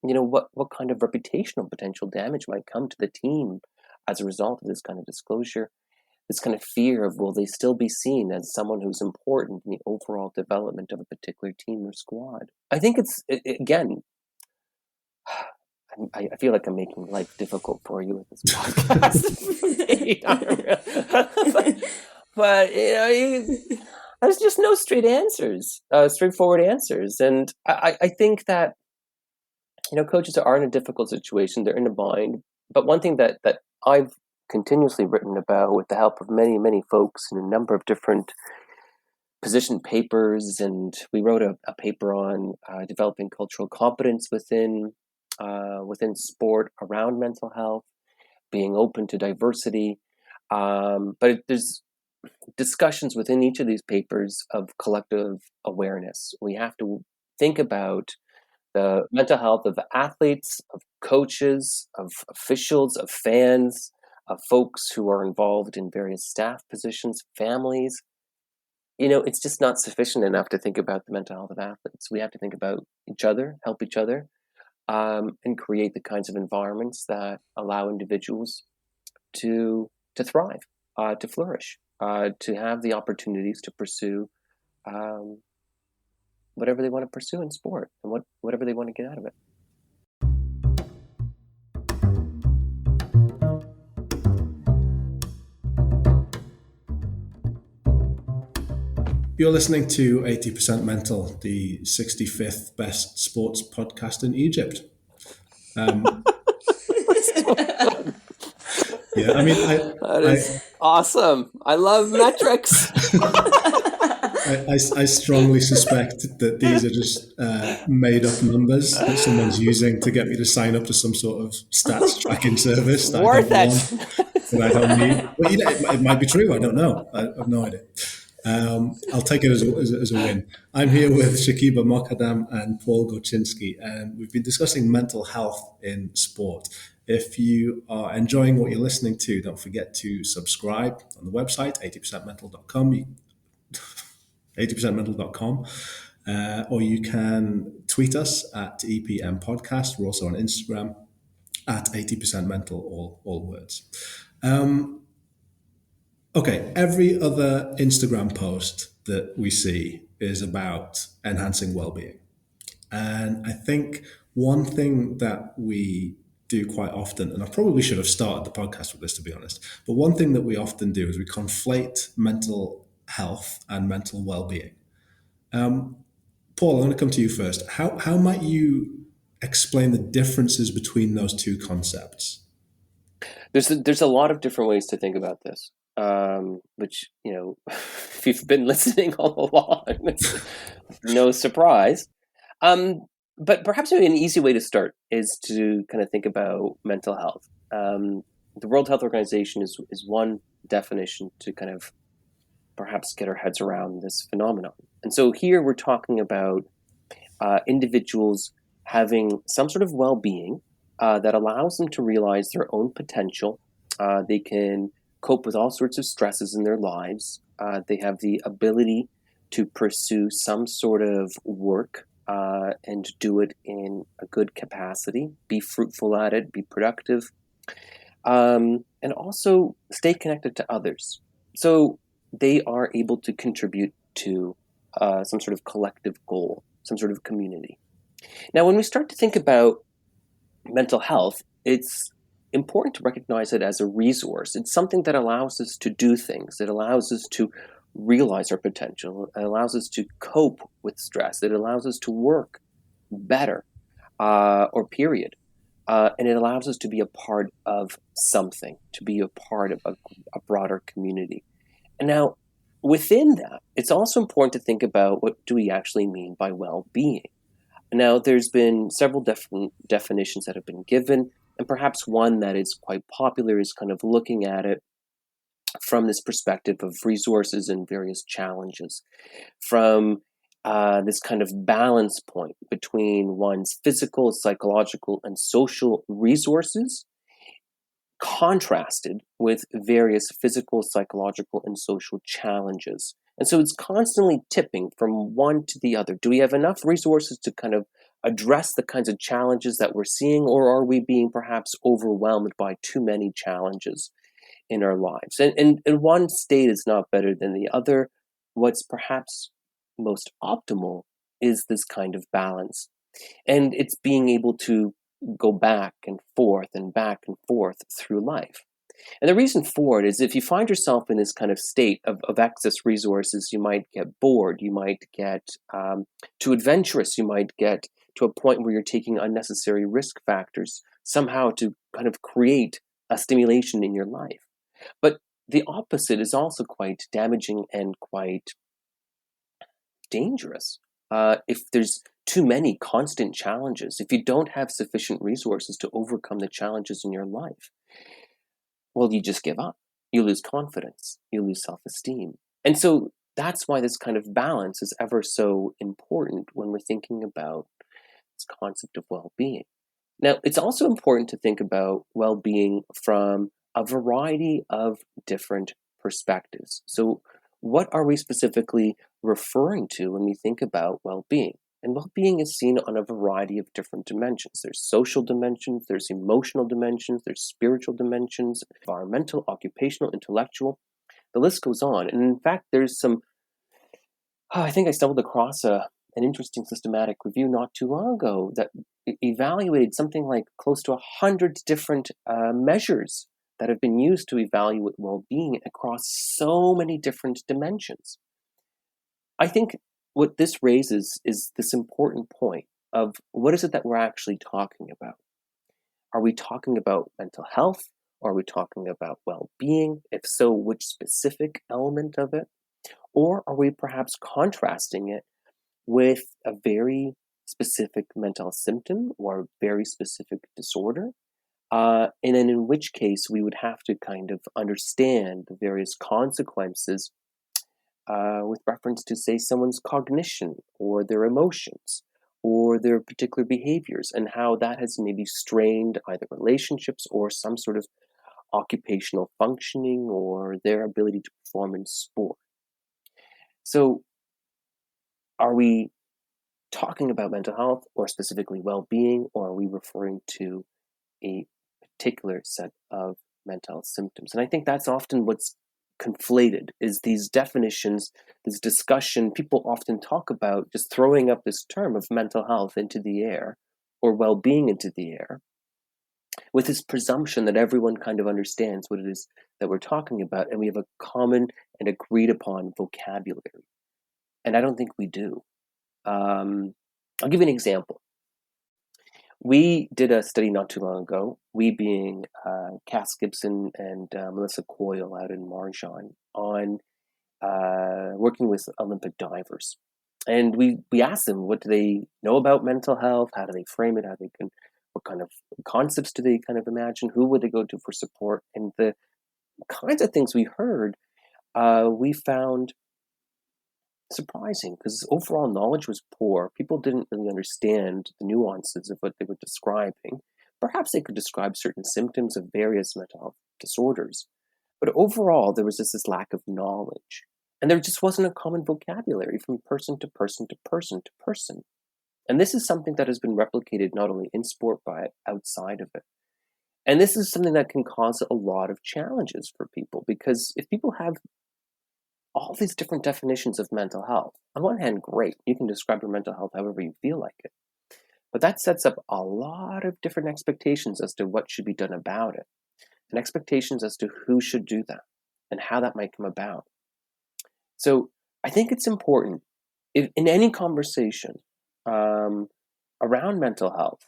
what kind of reputational potential damage might come to the team as a result of this kind of disclosure, this kind of fear of, will they still be seen as someone who's important in the overall development of a particular team or squad? I think again, I feel like I'm making life difficult for you with this podcast. but there's just no straightforward answers. And I think that, coaches are in a difficult situation. They're in a bind. But one thing that I've continuously written about with the help of many, many folks in a number of different position papers, and we wrote a paper on developing cultural competence within sport around mental health, being open to diversity. But there's discussions within each of these papers of collective awareness. We have to think about the mental health of athletes, of coaches, of officials, of fans, of folks who are involved in various staff positions, families. It's just not sufficient enough to think about the mental health of athletes. We have to think about each other, help each other, and create the kinds of environments that allow individuals to thrive, to flourish, to have the opportunities to pursue whatever they want to pursue in sport and whatever they want to get out of it. You're listening to 80% Mental, the 65th best sports podcast in Egypt. Yeah, I mean, that is awesome. I love metrics. I strongly suspect that these are just made up numbers that someone's using to get me to sign up to some sort of stats tracking service that Worth I don't need. Well, it might be true. I don't know. I have no idea. I'll take it as a win. I'm here with Shakiba, Moghadam, and Paul Gorczynski, and we've been discussing mental health in sport. If you are enjoying what you're listening to, don't forget to subscribe on the website, 80percentmental.com. 80percentmental.com, or you can tweet us at EPM Podcast. We're also on Instagram at 80percentmental, all words. Okay, every other Instagram post that we see is about enhancing well-being. And I think one thing that we do quite often, and I probably should have started the podcast with this, to be honest, but one thing that we often do is we conflate mental health and mental well-being. Paul, I'm going to come to you first. How might you explain the differences between those two concepts? There's a lot of different ways to think about this, which, if you've been listening all along, it's no surprise. But perhaps maybe an easy way to start is to kind of think about mental health. The World Health Organization is one definition to kind of perhaps get our heads around this phenomenon. And so here we're talking about individuals having some sort of well-being that allows them to realize their own potential. They can cope with all sorts of stresses in their lives. They have the ability to pursue some sort of work and do it in a good capacity, be fruitful at it, be productive, and also stay connected to others. So they are able to contribute to some sort of collective goal, some sort of community. Now, when we start to think about mental health, it's important to recognize it as a resource. It's something that allows us to do things. It allows us to realize our potential. It allows us to cope with stress. It allows us to work better, or period. And it allows us to be a part of something, to be a part of a broader community. And now, within that, it's also important to think about what do we actually mean by well-being. Now, there's been several definitions that have been given, and perhaps one that is quite popular is kind of looking at it from this perspective of resources and various challenges, from this kind of balance point between one's physical, psychological, and social resources, contrasted with various physical, psychological, and social challenges. And so it's constantly tipping from one to the other. Do we have enough resources to kind of address the kinds of challenges that we're seeing, or are we being perhaps overwhelmed by too many challenges in our lives? And one state is not better than the other. What's perhaps most optimal is this kind of balance. And it's being able to go back and forth through life. And the reason for it is if you find yourself in this kind of state of excess resources, you might get bored, you might get too adventurous, you might get to a point where you're taking unnecessary risk factors somehow to kind of create a stimulation in your life. But the opposite is also quite damaging and quite dangerous. If there's too many constant challenges, if you don't have sufficient resources to overcome the challenges in your life, well, you just give up. You lose confidence. You lose self-esteem. And so that's why this kind of balance is ever so important when we're thinking about this concept of well-being. Now, it's also important to think about well-being from a variety of different perspectives. So what are we specifically referring to when we think about well-being? And well-being is seen on a variety of different dimensions. There's social dimensions, there's emotional dimensions, there's spiritual dimensions, environmental, occupational, intellectual. The list goes on. And in fact, there's some, I think I stumbled across an interesting systematic review not too long ago that evaluated something like close to 100 different measures that have been used to evaluate well-being across so many different dimensions. I think what this raises is this important point of what is it that we're actually talking about? Are we talking about mental health? Or are we talking about well-being? If so, which specific element of it? Or are we perhaps contrasting it with a very specific mental symptom or a very specific disorder? And then in which case we would have to kind of understand the various consequences with reference to, say, someone's cognition or their emotions or their particular behaviors and how that has maybe strained either relationships or some sort of occupational functioning or their ability to perform in sport. So are we talking about mental health or specifically well-being, or are we referring to a particular set of mental symptoms? And I think that's often what's conflated, is these definitions, this discussion. People often talk about just throwing up this term of mental health into the air or well-being into the air with this presumption that everyone kind of understands what it is that we're talking about and we have a common and agreed upon vocabulary. And I don't think we do. I'll give you an example. We did a study not too long ago, we being Cass Gibson and Melissa Coyle out in Marjan, on working with Olympic divers. And we asked them, what do they know about mental health? How do they frame it? What kind of concepts do they kind of imagine? Who would they go to for support? And the kinds of things we heard, we found surprising, because overall knowledge was poor. People didn't really understand the nuances of what they were describing. Perhaps they could describe certain symptoms of various mental health disorders, but overall there was just this lack of knowledge, and there just wasn't a common vocabulary from person to person to person to person. And this is something that has been replicated not only in sport but outside of it. And this is something that can cause a lot of challenges for people, because if people have all these different definitions of mental health, on one hand, great, you can describe your mental health however you feel like it. But that sets up a lot of different expectations as to what should be done about it, and expectations as to who should do that and how that might come about. So I think it's important in any conversation around mental health,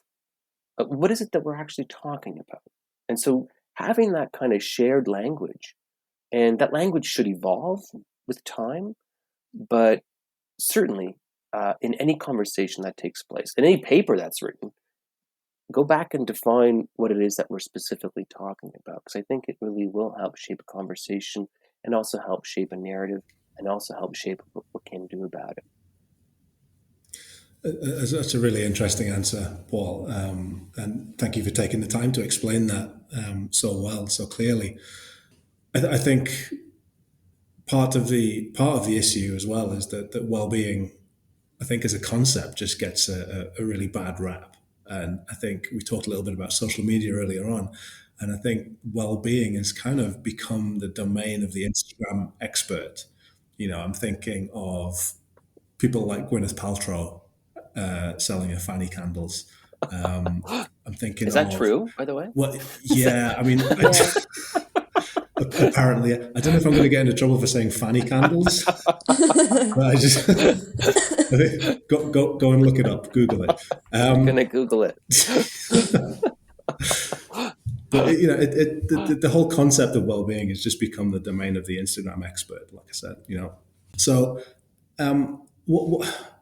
what is it that we're actually talking about? And so having that kind of shared language, and that language should evolve with time, but certainly in any conversation that takes place, in any paper that's written, go back and define what it is that we're specifically talking about, because I think it really will help shape a conversation and also help shape a narrative and also help shape what we can do about it. That's a really interesting answer, Paul, and thank you for taking the time to explain that so well, so clearly. I think part of the issue as well is that well-being, I think, as a concept, just gets a really bad rap. And I think we talked a little bit about social media earlier on, and I think well-being has kind of become the domain of the Instagram expert. I'm thinking of people like Gwyneth Paltrow selling her fanny candles. I'm thinking Is that true, by the way? Well, yeah, I mean, apparently, I don't know if I'm going to get into trouble for saying fanny candles. But I think, go and look it up, Google it. I'm going to Google it. But the whole concept of well-being has just become the domain of the Instagram expert, like I said. So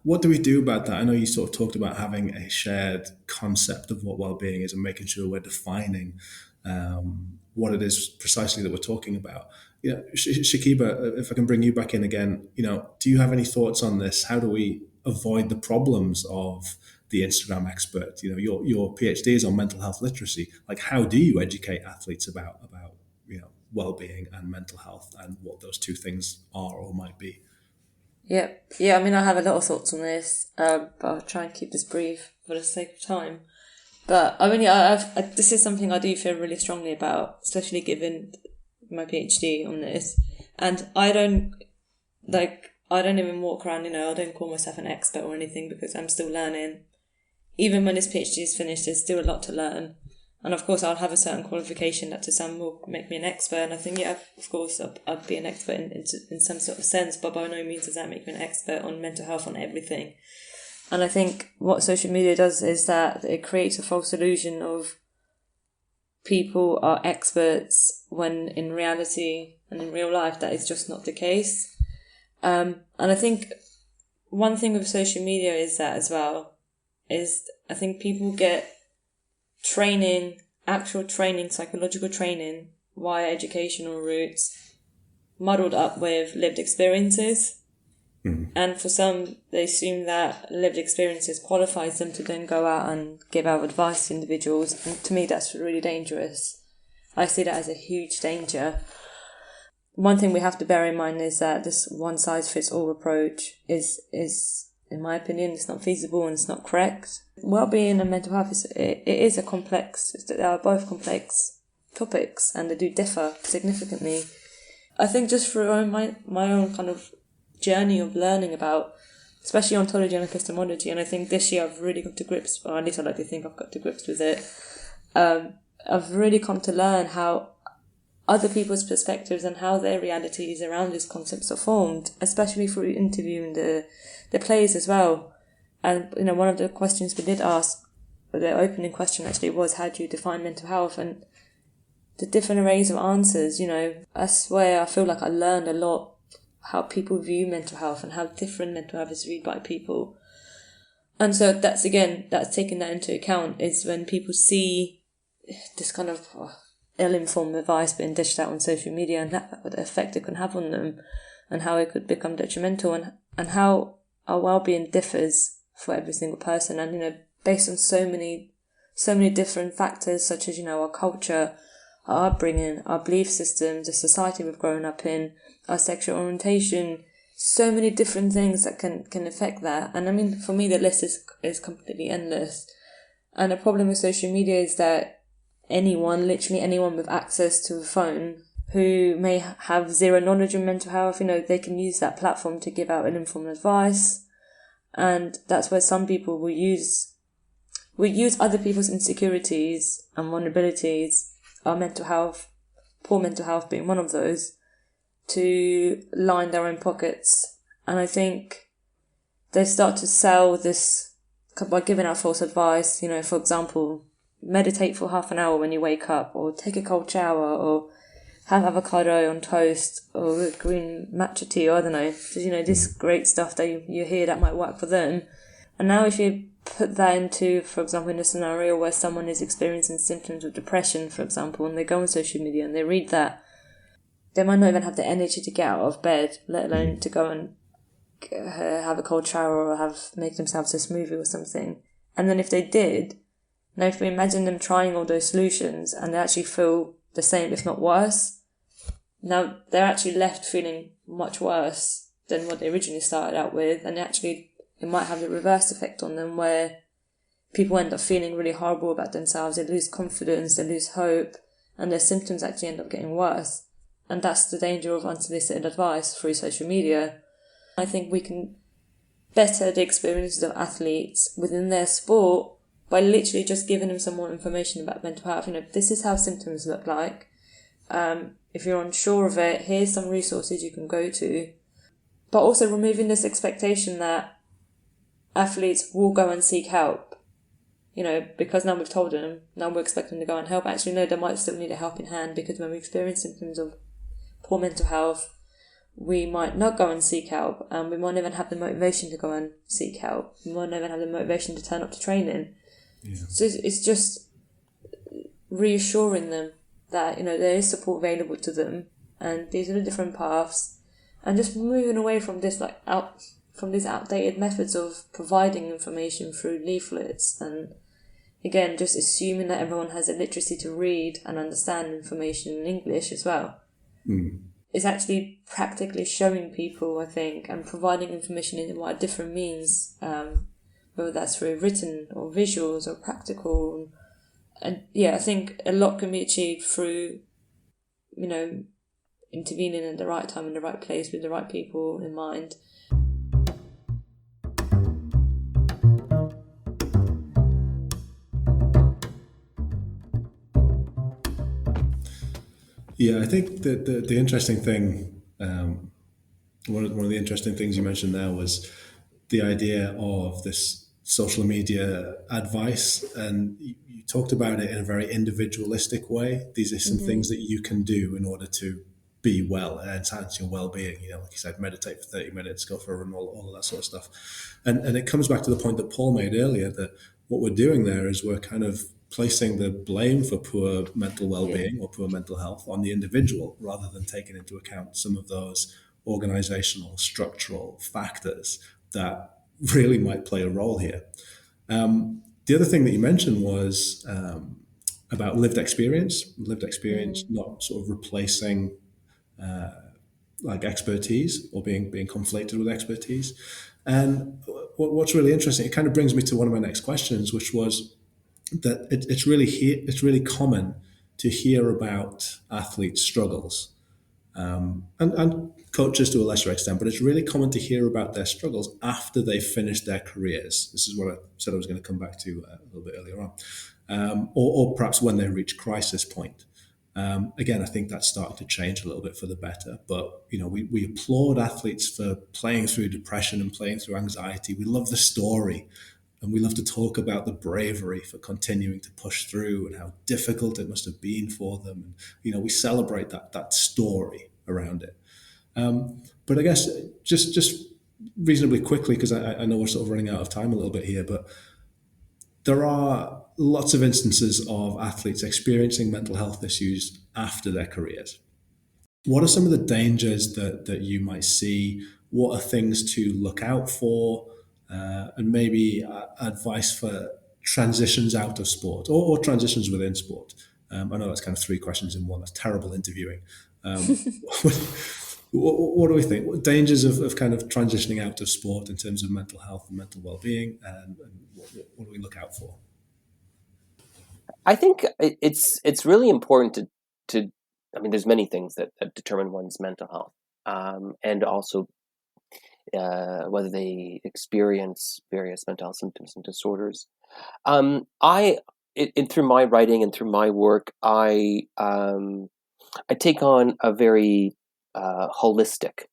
what do we do about that? I know you sort of talked about having a shared concept of what well-being is and making sure we're defining what it is precisely that we're talking about. Shakiba, if I can bring you back in again, do you have any thoughts on this? How do we avoid the problems of the Instagram expert? Your PhD is on mental health literacy. Like, how do you educate athletes about well-being and mental health and what those two things are or might be? Yeah. I mean, I have a lot of thoughts on this, but I'll try and keep this brief for the sake of time. But I mean, this is something I do feel really strongly about, especially given my PhD on this. And I don't even walk around, I don't call myself an expert or anything, because I'm still learning. Even when this PhD is finished, there's still a lot to learn. And of course, I'll have a certain qualification that to some will make me an expert. And I think, yeah, of course, I'd be an expert in some sort of sense, but by no means does that make me an expert on mental health, on everything. And I think what social media does is that it creates a false illusion of people are experts, when in reality and in real life that is just not the case. And I think one thing with social media is that as well, is I think people get actual training, psychological training via educational routes, muddled up with lived experiences. Mm-hmm. And for some, they assume that lived experiences qualifies them to then go out and give out advice to individuals. And to me, that's really dangerous. I see that as a huge danger. One thing we have to bear in mind is that this one-size-fits-all approach is, in my opinion, it's not feasible and it's not correct. Well-being and mental health they are both complex topics, and they do differ significantly. I think just through my own kind of journey of learning about, especially ontology and epistemology, and I think this year I've really got to grips, or at least I like to think I've got to grips with it. I've really come to learn how other people's perspectives and how their realities around these concepts are formed, especially through interviewing the players as well. And, one of the questions we did ask, the opening question actually was, how do you define mental health? And the different arrays of answers, that's where I feel like I learned a lot how people view mental health and how different mental health is viewed by people. And so that's taking that into account, is when people see this kind of ill-informed advice being dished out on social media, and the effect it can have on them, and how it could become detrimental, and how our well-being differs for every single person, and based on so many different factors, such as our culture, our upbringing, our belief systems, the society we've grown up in, our sexual orientation, so many different things that can affect that. And I mean, for me, the list is completely endless. And the problem with social media is that literally anyone with access to a phone who may have zero knowledge of mental health, they can use that platform to give out ill-informed advice. And that's where some people will use we use other people's insecurities and vulnerabilities, our mental health, poor mental health being one of those, to line their own pockets. And I think they start to sell this by giving out false advice. You know, for example, meditate for half an hour when you wake up, or take a cold shower, or have avocado on toast, or green matcha tea, or I don't know. So, you know, this great stuff that you hear that might work for them. And now if you put that into, for example, in a scenario where someone is experiencing symptoms of depression, for example, and they go on social media and they read that, they might not even have the energy to get out of bed, let alone to go and have a cold shower or make themselves a smoothie or something. And then if they did, now if we imagine them trying all those solutions and they actually feel the same, if not worse, now they're actually left feeling much worse than what they originally started out with, and actually it might have the reverse effect on them, where people end up feeling really horrible about themselves, they lose confidence, they lose hope, and their symptoms actually end up getting worse. And that's the danger of unsolicited advice through social media. I think we can better the experiences of athletes within their sport by literally just giving them some more information about mental health. You know, this is how symptoms look like. If you're unsure of it, here's some resources you can go to. But also removing this expectation that athletes will go and seek help. You know, because now we've told them, now we're expecting them to go and help. Actually, no, they might still need a helping hand, because when we experience symptoms of poor mental health, we might not go and seek help, and we might not even have the motivation to go and seek help. We might not even have the motivation to turn up to training. Yeah. So it's just reassuring them that, you know, there is support available to them, and these are the different paths, and just moving away from this from these outdated methods of providing information through leaflets, and again just assuming that everyone has the literacy to read and understand information in English as well. It's actually practically showing people, I think, and providing information in what different means, whether that's through written or visuals or practical. And yeah, I think a lot can be achieved through, you know, intervening at the right time in the right place with the right people in mind. Yeah, I think that the interesting thing, one of the interesting things you mentioned there was the idea of this social media advice, and you talked about it in a very individualistic way. These are some things that you can do in order to be well and enhance your well-being. You know, like you said, meditate for 30 minutes, go for a run, all of that sort of stuff. And it comes back to the point that Paul made earlier, that what we're doing there is we're kind of placing the blame for poor mental well-being or poor mental health on the individual, rather than taking into account some of those organizational, structural factors that really might play a role here. The other thing that you mentioned was about lived experience, not sort of replacing like expertise or being conflated with expertise. And what's really interesting, it kind of brings me to one of my next questions, which was that it's really common to hear about athletes' struggles, and coaches to a lesser extent, but it's really common to hear about their struggles after they've finished their careers. This is what I said I was going to come back to a little bit earlier on, or perhaps when they reach crisis point. Again, I think that's starting to change a little bit for the better. But you know, we applaud athletes for playing through depression and playing through anxiety. We love the story. And we love to talk about the bravery for continuing to push through and how difficult it must have been for them. And, you know, we celebrate that story around it. But I guess just reasonably quickly, because I know we're sort of running out of time a little bit here, but there are lots of instances of athletes experiencing mental health issues after their careers. What are some of the dangers that you might see? What are things to look out for? And maybe advice for transitions out of sport or transitions within sport. I know that's kind of three questions in one. That's terrible interviewing. What do we think? What dangers of kind of transitioning out of sport in terms of mental health and mental well-being, and what do we look out for? I think it's really important to I mean, there's many things that determine one's mental health, and also whether they experience various mental health symptoms and disorders. Through my writing and through my work, I take on a very holistic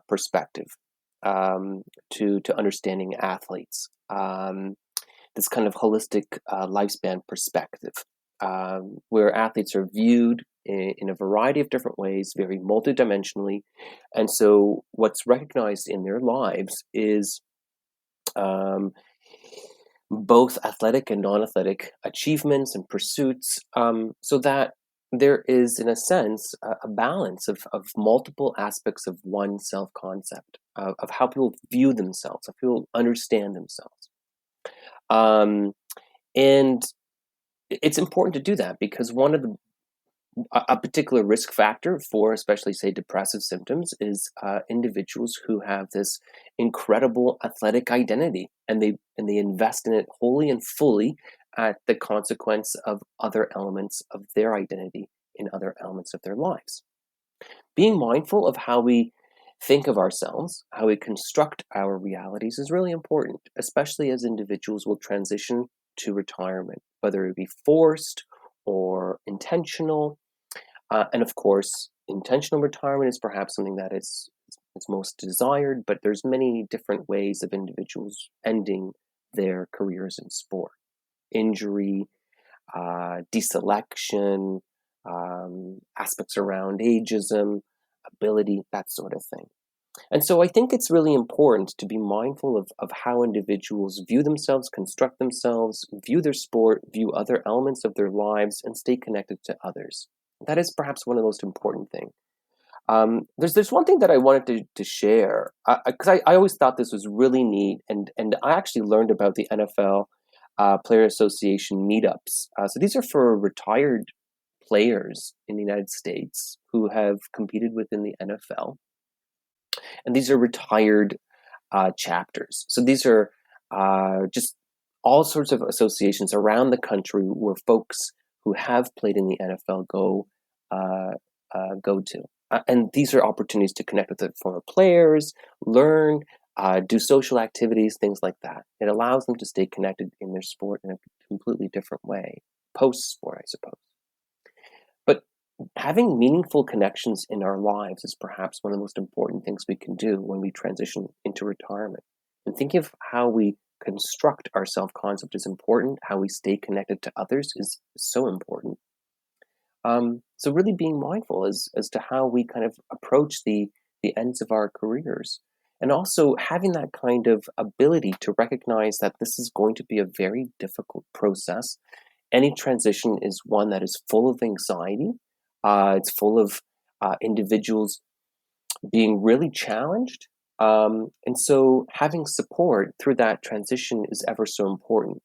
perspective to understanding athletes. This kind of holistic lifespan perspective, where athletes are viewed in a variety of different ways, very multidimensionally. And so what's recognized in their lives is both athletic and non-athletic achievements and pursuits, so that there is, in a sense, a balance of multiple aspects of one self-concept, of how people view themselves, how people understand themselves. And it's important to do that because one of a particular risk factor for, especially, say, depressive symptoms is individuals who have this incredible athletic identity, and they invest in it wholly and fully at the consequence of other elements of their identity in other elements of their lives. Being mindful of how we think of ourselves, how we construct our realities is really important, especially as individuals will transition to retirement, whether it be forced or intentional. And of course, intentional retirement is perhaps something that is most desired, but there's many different ways of individuals ending their careers in sport. Injury, deselection, aspects around ageism, ability, that sort of thing. And so I think it's really important to be mindful of how individuals view themselves, construct themselves, view their sport, view other elements of their lives, and stay connected to others. That is perhaps one of the most important things. There's one thing that I wanted to share, because I always thought this was really neat, and I actually learned about the NFL Player Association meetups. So these are for retired players in the United States who have competed within the NFL. And these are retired chapters. So these are just all sorts of associations around the country where folks who have played in the NFL go to. And these are opportunities to connect with the former players, learn, do social activities, things like that. It allows them to stay connected in their sport in a completely different way, post-sport, I suppose. But having meaningful connections in our lives is perhaps one of the most important things we can do when we transition into retirement. And thinking of how we construct our self-concept is important. How we stay connected to others is so important. So really being mindful as to how we kind of approach the ends of our careers. And also having that kind of ability to recognize that this is going to be a very difficult process. Any transition is one that is full of anxiety. It's full of individuals being really challenged. And so having support through that transition is ever so important.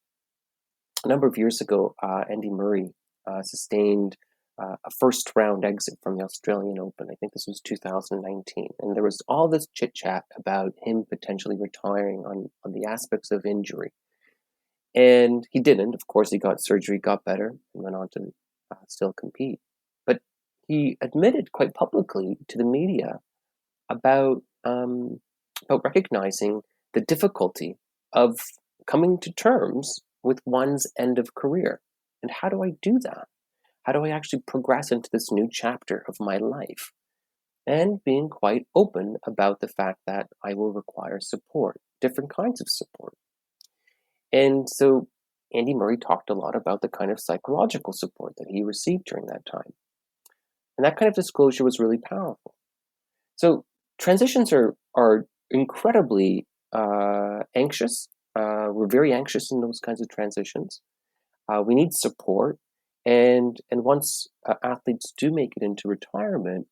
A number of years ago, Andy Murray sustained a first round exit from the Australian Open. I think this was 2019. And there was all this chit chat about him potentially retiring on the aspects of injury. And he didn't. Of course, he got surgery, got better, and went on to still compete. But he admitted quite publicly to the media about recognizing the difficulty of coming to terms with one's end of career. And how do I do that? How do I actually progress into this new chapter of my life? And being quite open about the fact that I will require support, different kinds of support. And so Andy Murray talked a lot about the kind of psychological support that he received during that time. And that kind of disclosure was really powerful. So transitions are incredibly anxious. We're very anxious in those kinds of transitions. We need support. And once athletes do make it into retirement,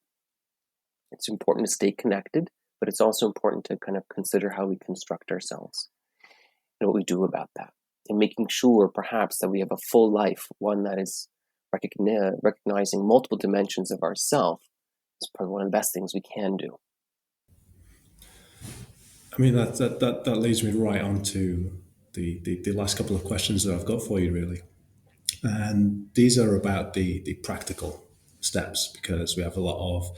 it's important to stay connected, but it's also important to kind of consider how we construct ourselves and what we do about that. And making sure perhaps that we have a full life, one that is recognizing multiple dimensions of ourself is probably one of the best things we can do. I mean, that leads me right on to the last couple of questions that I've got for you, really. And these are about the practical steps, because we have a lot of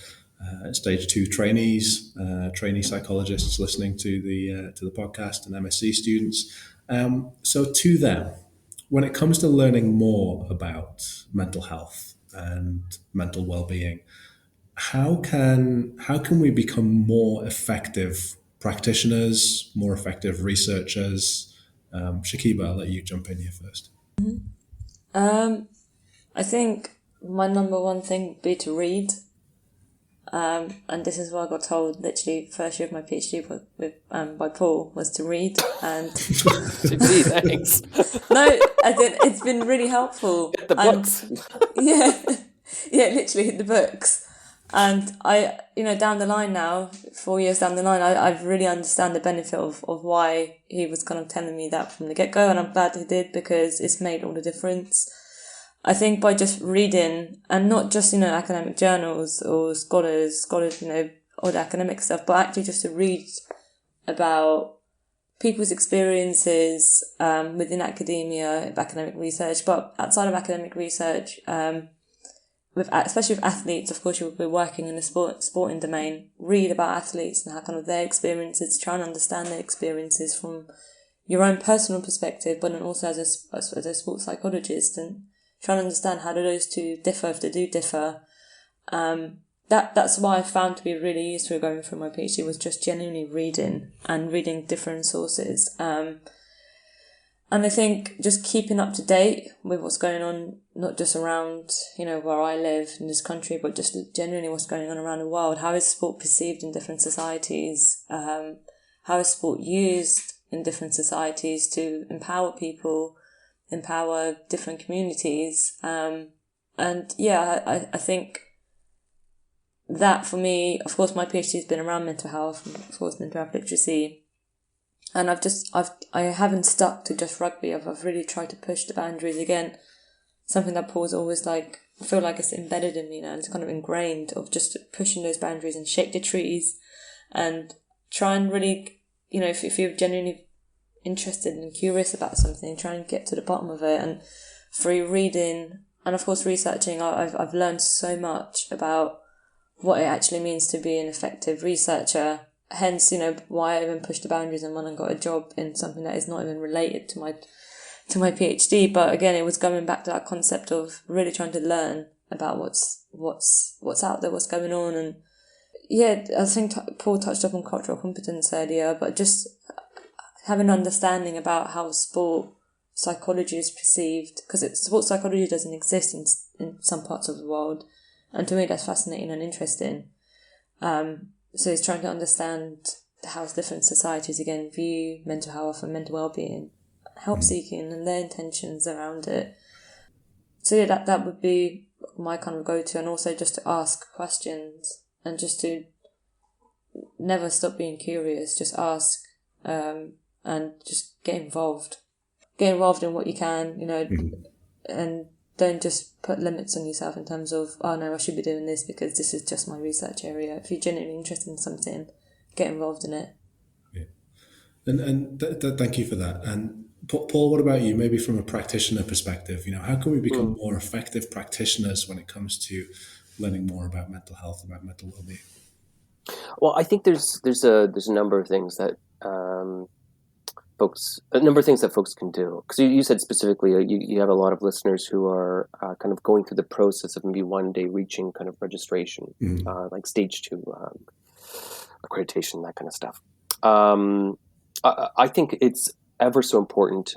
stage 2 trainees, trainee psychologists listening to the podcast, and MSc students. So to them, when it comes to learning more about mental health and mental well-being, how can we become more effective practitioners, more effective researchers? Shakiba, I'll let you jump in here first. I think my number one thing would be to read. And this is what I got told literally first year of my PhD by Paul, was to read. And Gee, thanks. no, it's been really helpful. Get the books. Yeah, literally hit the books. And I, down the line now, 4 years down the line, I've really understand the benefit of why he was kind of telling me that from the get-go, and I'm glad he did, because it's made all the difference. I think by just reading, and not just, academic journals or scholars, all the academic stuff, but actually just to read about people's experiences within academia, academic research, but outside of academic research, especially with athletes. Of course, you'll be working in the sporting domain. Read about athletes and how kind of their experiences, try and understand their experiences from your own personal perspective, but then also as a sports psychologist, and trying to understand how do those two differ, if they do differ. That's why I found to be really useful going through my PhD, was just genuinely reading different sources. And I think just keeping up to date with what's going on, not just around, where I live in this country, but just generally what's going on around the world. How is sport perceived in different societies? How is sport used in different societies to empower people, empower different communities? I think that for me, of course, my PhD has been around mental health and of course mental health literacy. And I haven't stuck to just rugby. I've really tried to push the boundaries again. Something that Paul's always I feel like it's embedded in me now. It's kind of ingrained, of just pushing those boundaries and shake the trees and try and really, if you're genuinely interested and curious about something, try and get to the bottom of it. And through reading and of course researching, I've learned so much about what it actually means to be an effective researcher. Hence, why I even pushed the boundaries and went and got a job in something that is not even related to my PhD. But again, it was going back to that concept of really trying to learn about what's out there, what's going on. And yeah, I think Paul touched up on cultural competence earlier, but just having an understanding about how sport psychology is perceived, because sports psychology doesn't exist in some parts of the world, and to me that's fascinating and interesting. So it's trying to understand how different societies again view mental health and mental well-being, help seeking, and their intentions around it. So yeah, that would be my kind of go-to, and also just to ask questions and just to never stop being curious. Just ask and just get involved. Get involved in what you can, and don't just put limits on yourself in terms of, oh no, I should be doing this because this is just my research area. If you're genuinely interested in something, get involved in it. Yeah. And thank you for that. And Paul, what about you? Maybe from a practitioner perspective, how can we become more effective practitioners when it comes to learning more about mental health, about mental well-being? Well, I think there's a number of things that folks can do. Because you said specifically, you have a lot of listeners who are kind of going through the process of maybe one day reaching kind of registration, like stage 2 accreditation, that kind of stuff. I think it's ever so important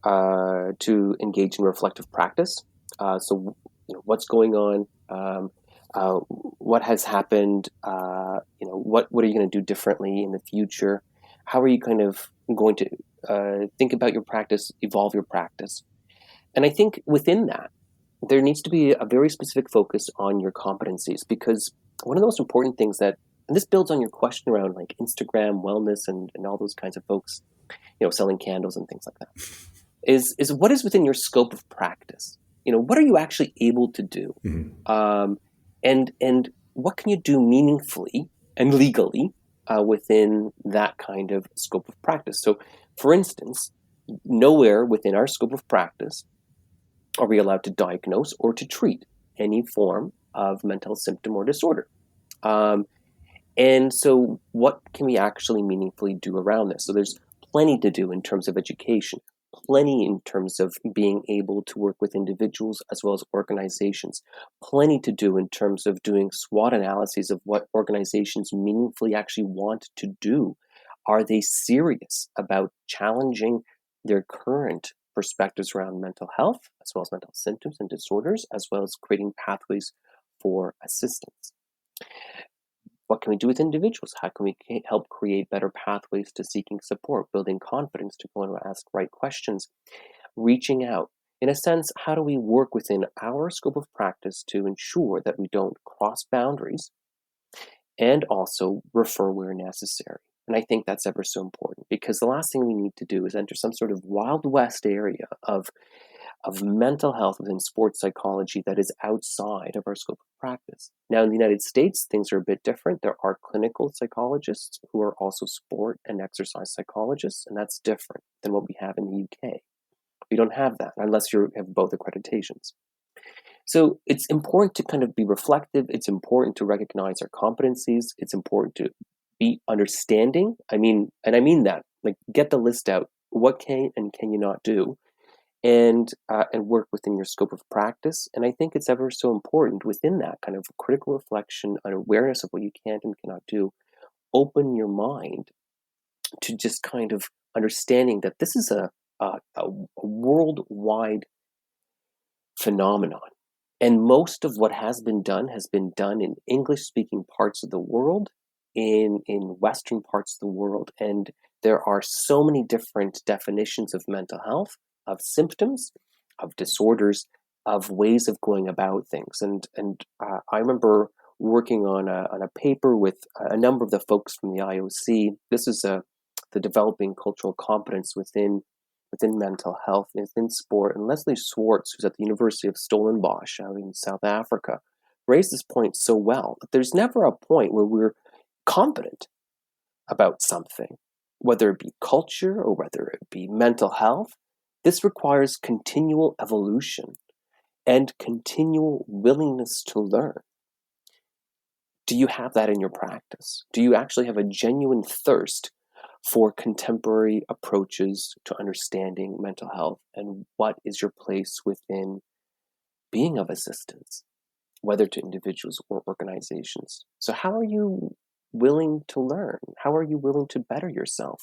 to engage in reflective practice. So, what's going on? What has happened? What are you going to do differently in the future? How are you kind of going to think about your practice, evolve your practice? And I think within that, there needs to be a very specific focus on your competencies, because one of the most important things and this builds on your question around like Instagram wellness and all those kinds of folks, selling candles and things like that, is what is within your scope of practice? What are you actually able to do? And what can you do meaningfully and legally within that kind of scope of practice? So, for instance, nowhere within our scope of practice are we allowed to diagnose or to treat any form of mental symptom or disorder. And so what can we actually meaningfully do around this? So there's plenty to do in terms of education, plenty in terms of being able to work with individuals as well as organizations, plenty to do in terms of doing SWOT analyses of what organizations meaningfully actually want to do. Are they serious about challenging their current perspectives around mental health, as well as mental symptoms and disorders, as well as creating pathways for assistance? What can we do with individuals? How can we help create better pathways to seeking support, building confidence to go and ask right questions, reaching out? In a sense, how do we work within our scope of practice to ensure that we don't cross boundaries and also refer where necessary? And I think that's ever so important, because the last thing we need to do is enter some sort of Wild West area of mental health within sports psychology that is outside of our scope of practice. Now, in the United States, things are a bit different. There are clinical psychologists who are also sport and exercise psychologists, and that's different than what we have in the UK. We don't have that unless you have both accreditations. So it's important to kind of be reflective. It's important to recognize our competencies. It's important to be understanding. I mean that. Like, get the list out. What can and can you not do? And work within your scope of practice. And I think it's ever so important within that kind of critical reflection and awareness of what you can and cannot do. Open your mind to just kind of understanding that this is a worldwide phenomenon. And most of what has been done in English-speaking parts of the world, in Western parts of the world. And there are so many different definitions of mental health, of symptoms, of disorders, of ways of going about things. And I remember working on a paper with a number of the folks from the IOC. This is the developing cultural competence within mental health, within sport. And Leslie Swartz, who's at the University of Stellenbosch out in South Africa, raised this point so well. That there's never a point where we're confident about something, whether it be culture or whether it be mental health. This requires continual evolution and continual willingness to learn. Do you have that in your practice? Do you actually have a genuine thirst for contemporary approaches to understanding mental health? And what is your place within being of assistance, whether to individuals or organizations? So how are you willing to learn? How are you willing to better yourself?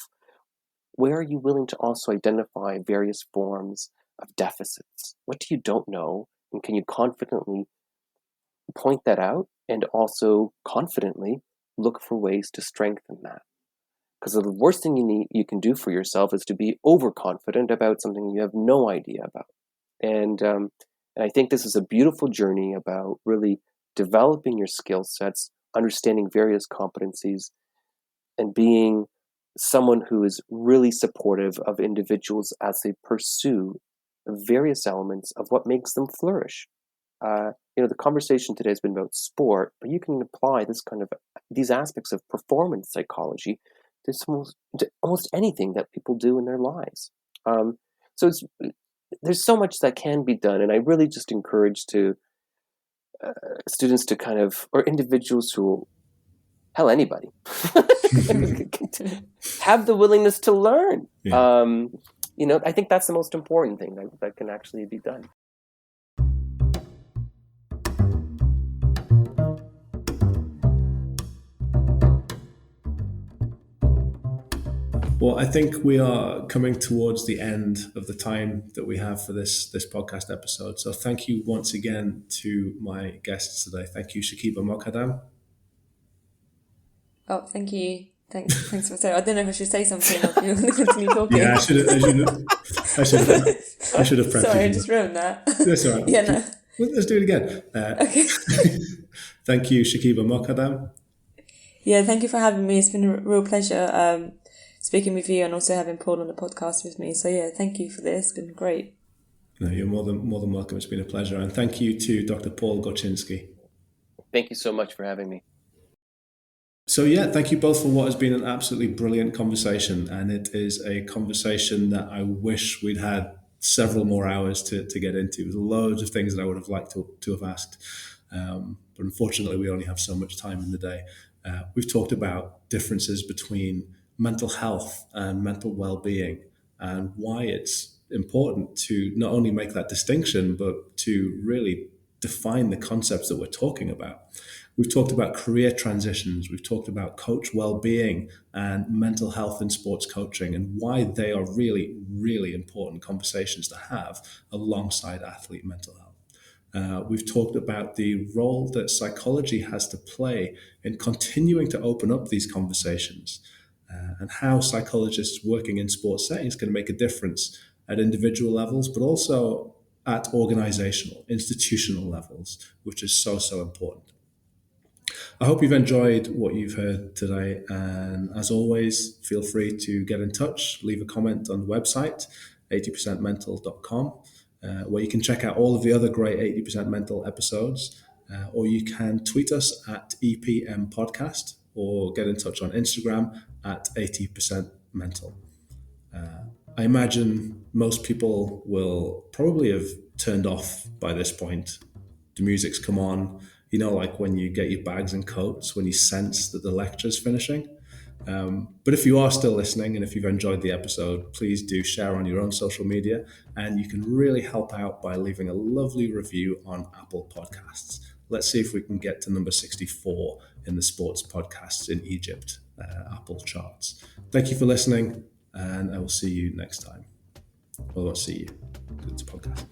Where are you willing to also identify various forms of deficits? What do you don't know? And can you confidently point that out and also confidently look for ways to strengthen that? Because the worst thing you can do for yourself is to be overconfident about something you have no idea about. And I think this is a beautiful journey about really developing your skill sets, understanding various competencies, and being someone who is really supportive of individuals as they pursue various elements of what makes them flourish. The conversation today has been about sport, but you can apply these aspects of performance psychology to almost anything that people do in their lives. There's so much that can be done, and I really just encourage students to or individuals who, hell, anybody, have the willingness to learn. Yeah. I think that's the most important thing that can actually be done. Well, I think we are coming towards the end of the time that we have for this podcast episode. So thank you once again to my guests today. Thank you, Shakiba Moghadam. Oh, thank you. Thanks for saying. I don't know if I should say something or if you're going to continue talking. Yeah, I should have prepped. Sorry, I just ruined that. That's all right. Yeah, no. Let's do it again. Okay. Thank you, Shakiba Moghadam. Yeah, thank you for having me. It's been a real pleasure speaking with you and also having Paul on the podcast with me. So yeah, thank you for this. It's been great. No, you're more than welcome. It's been a pleasure. And thank you to Dr. Paul Gorczynski. Thank you so much for having me. So yeah, thank you both for what has been an absolutely brilliant conversation. And it is a conversation that I wish we'd had several more hours to get into. There's loads of things that I would have liked to have asked. But unfortunately, we only have so much time in the day. We've talked about differences between mental health and mental well-being, and why it's important to not only make that distinction, but to really define the concepts that we're talking about. We've talked about career transitions. We've talked about coach well-being and mental health in sports coaching, and why they are really, really important conversations to have alongside athlete mental health. We've talked about the role that psychology has to play in continuing to open up these conversations, and how psychologists working in sports settings can make a difference at individual levels, but also at organizational, institutional levels, which is so, so important. I hope you've enjoyed what you've heard today. And as always, feel free to get in touch, leave a comment on the website, 80percentmental.com, where you can check out all of the other great 80% Mental episodes. Or you can tweet us at EPM Podcast, or get in touch on Instagram at 80percentmental. I imagine most people will probably have turned off by this point. The music's come on, like when you get your bags and coats, when you sense that the lecture's finishing. But if you are still listening, and if you've enjoyed the episode, please do share on your own social media. And you can really help out by leaving a lovely review on Apple Podcasts. Let's see if we can get to number 64 in the sports podcasts in Egypt Apple charts. Thank you for listening, and I will see you next time. Well, I'll see you. It's a podcast.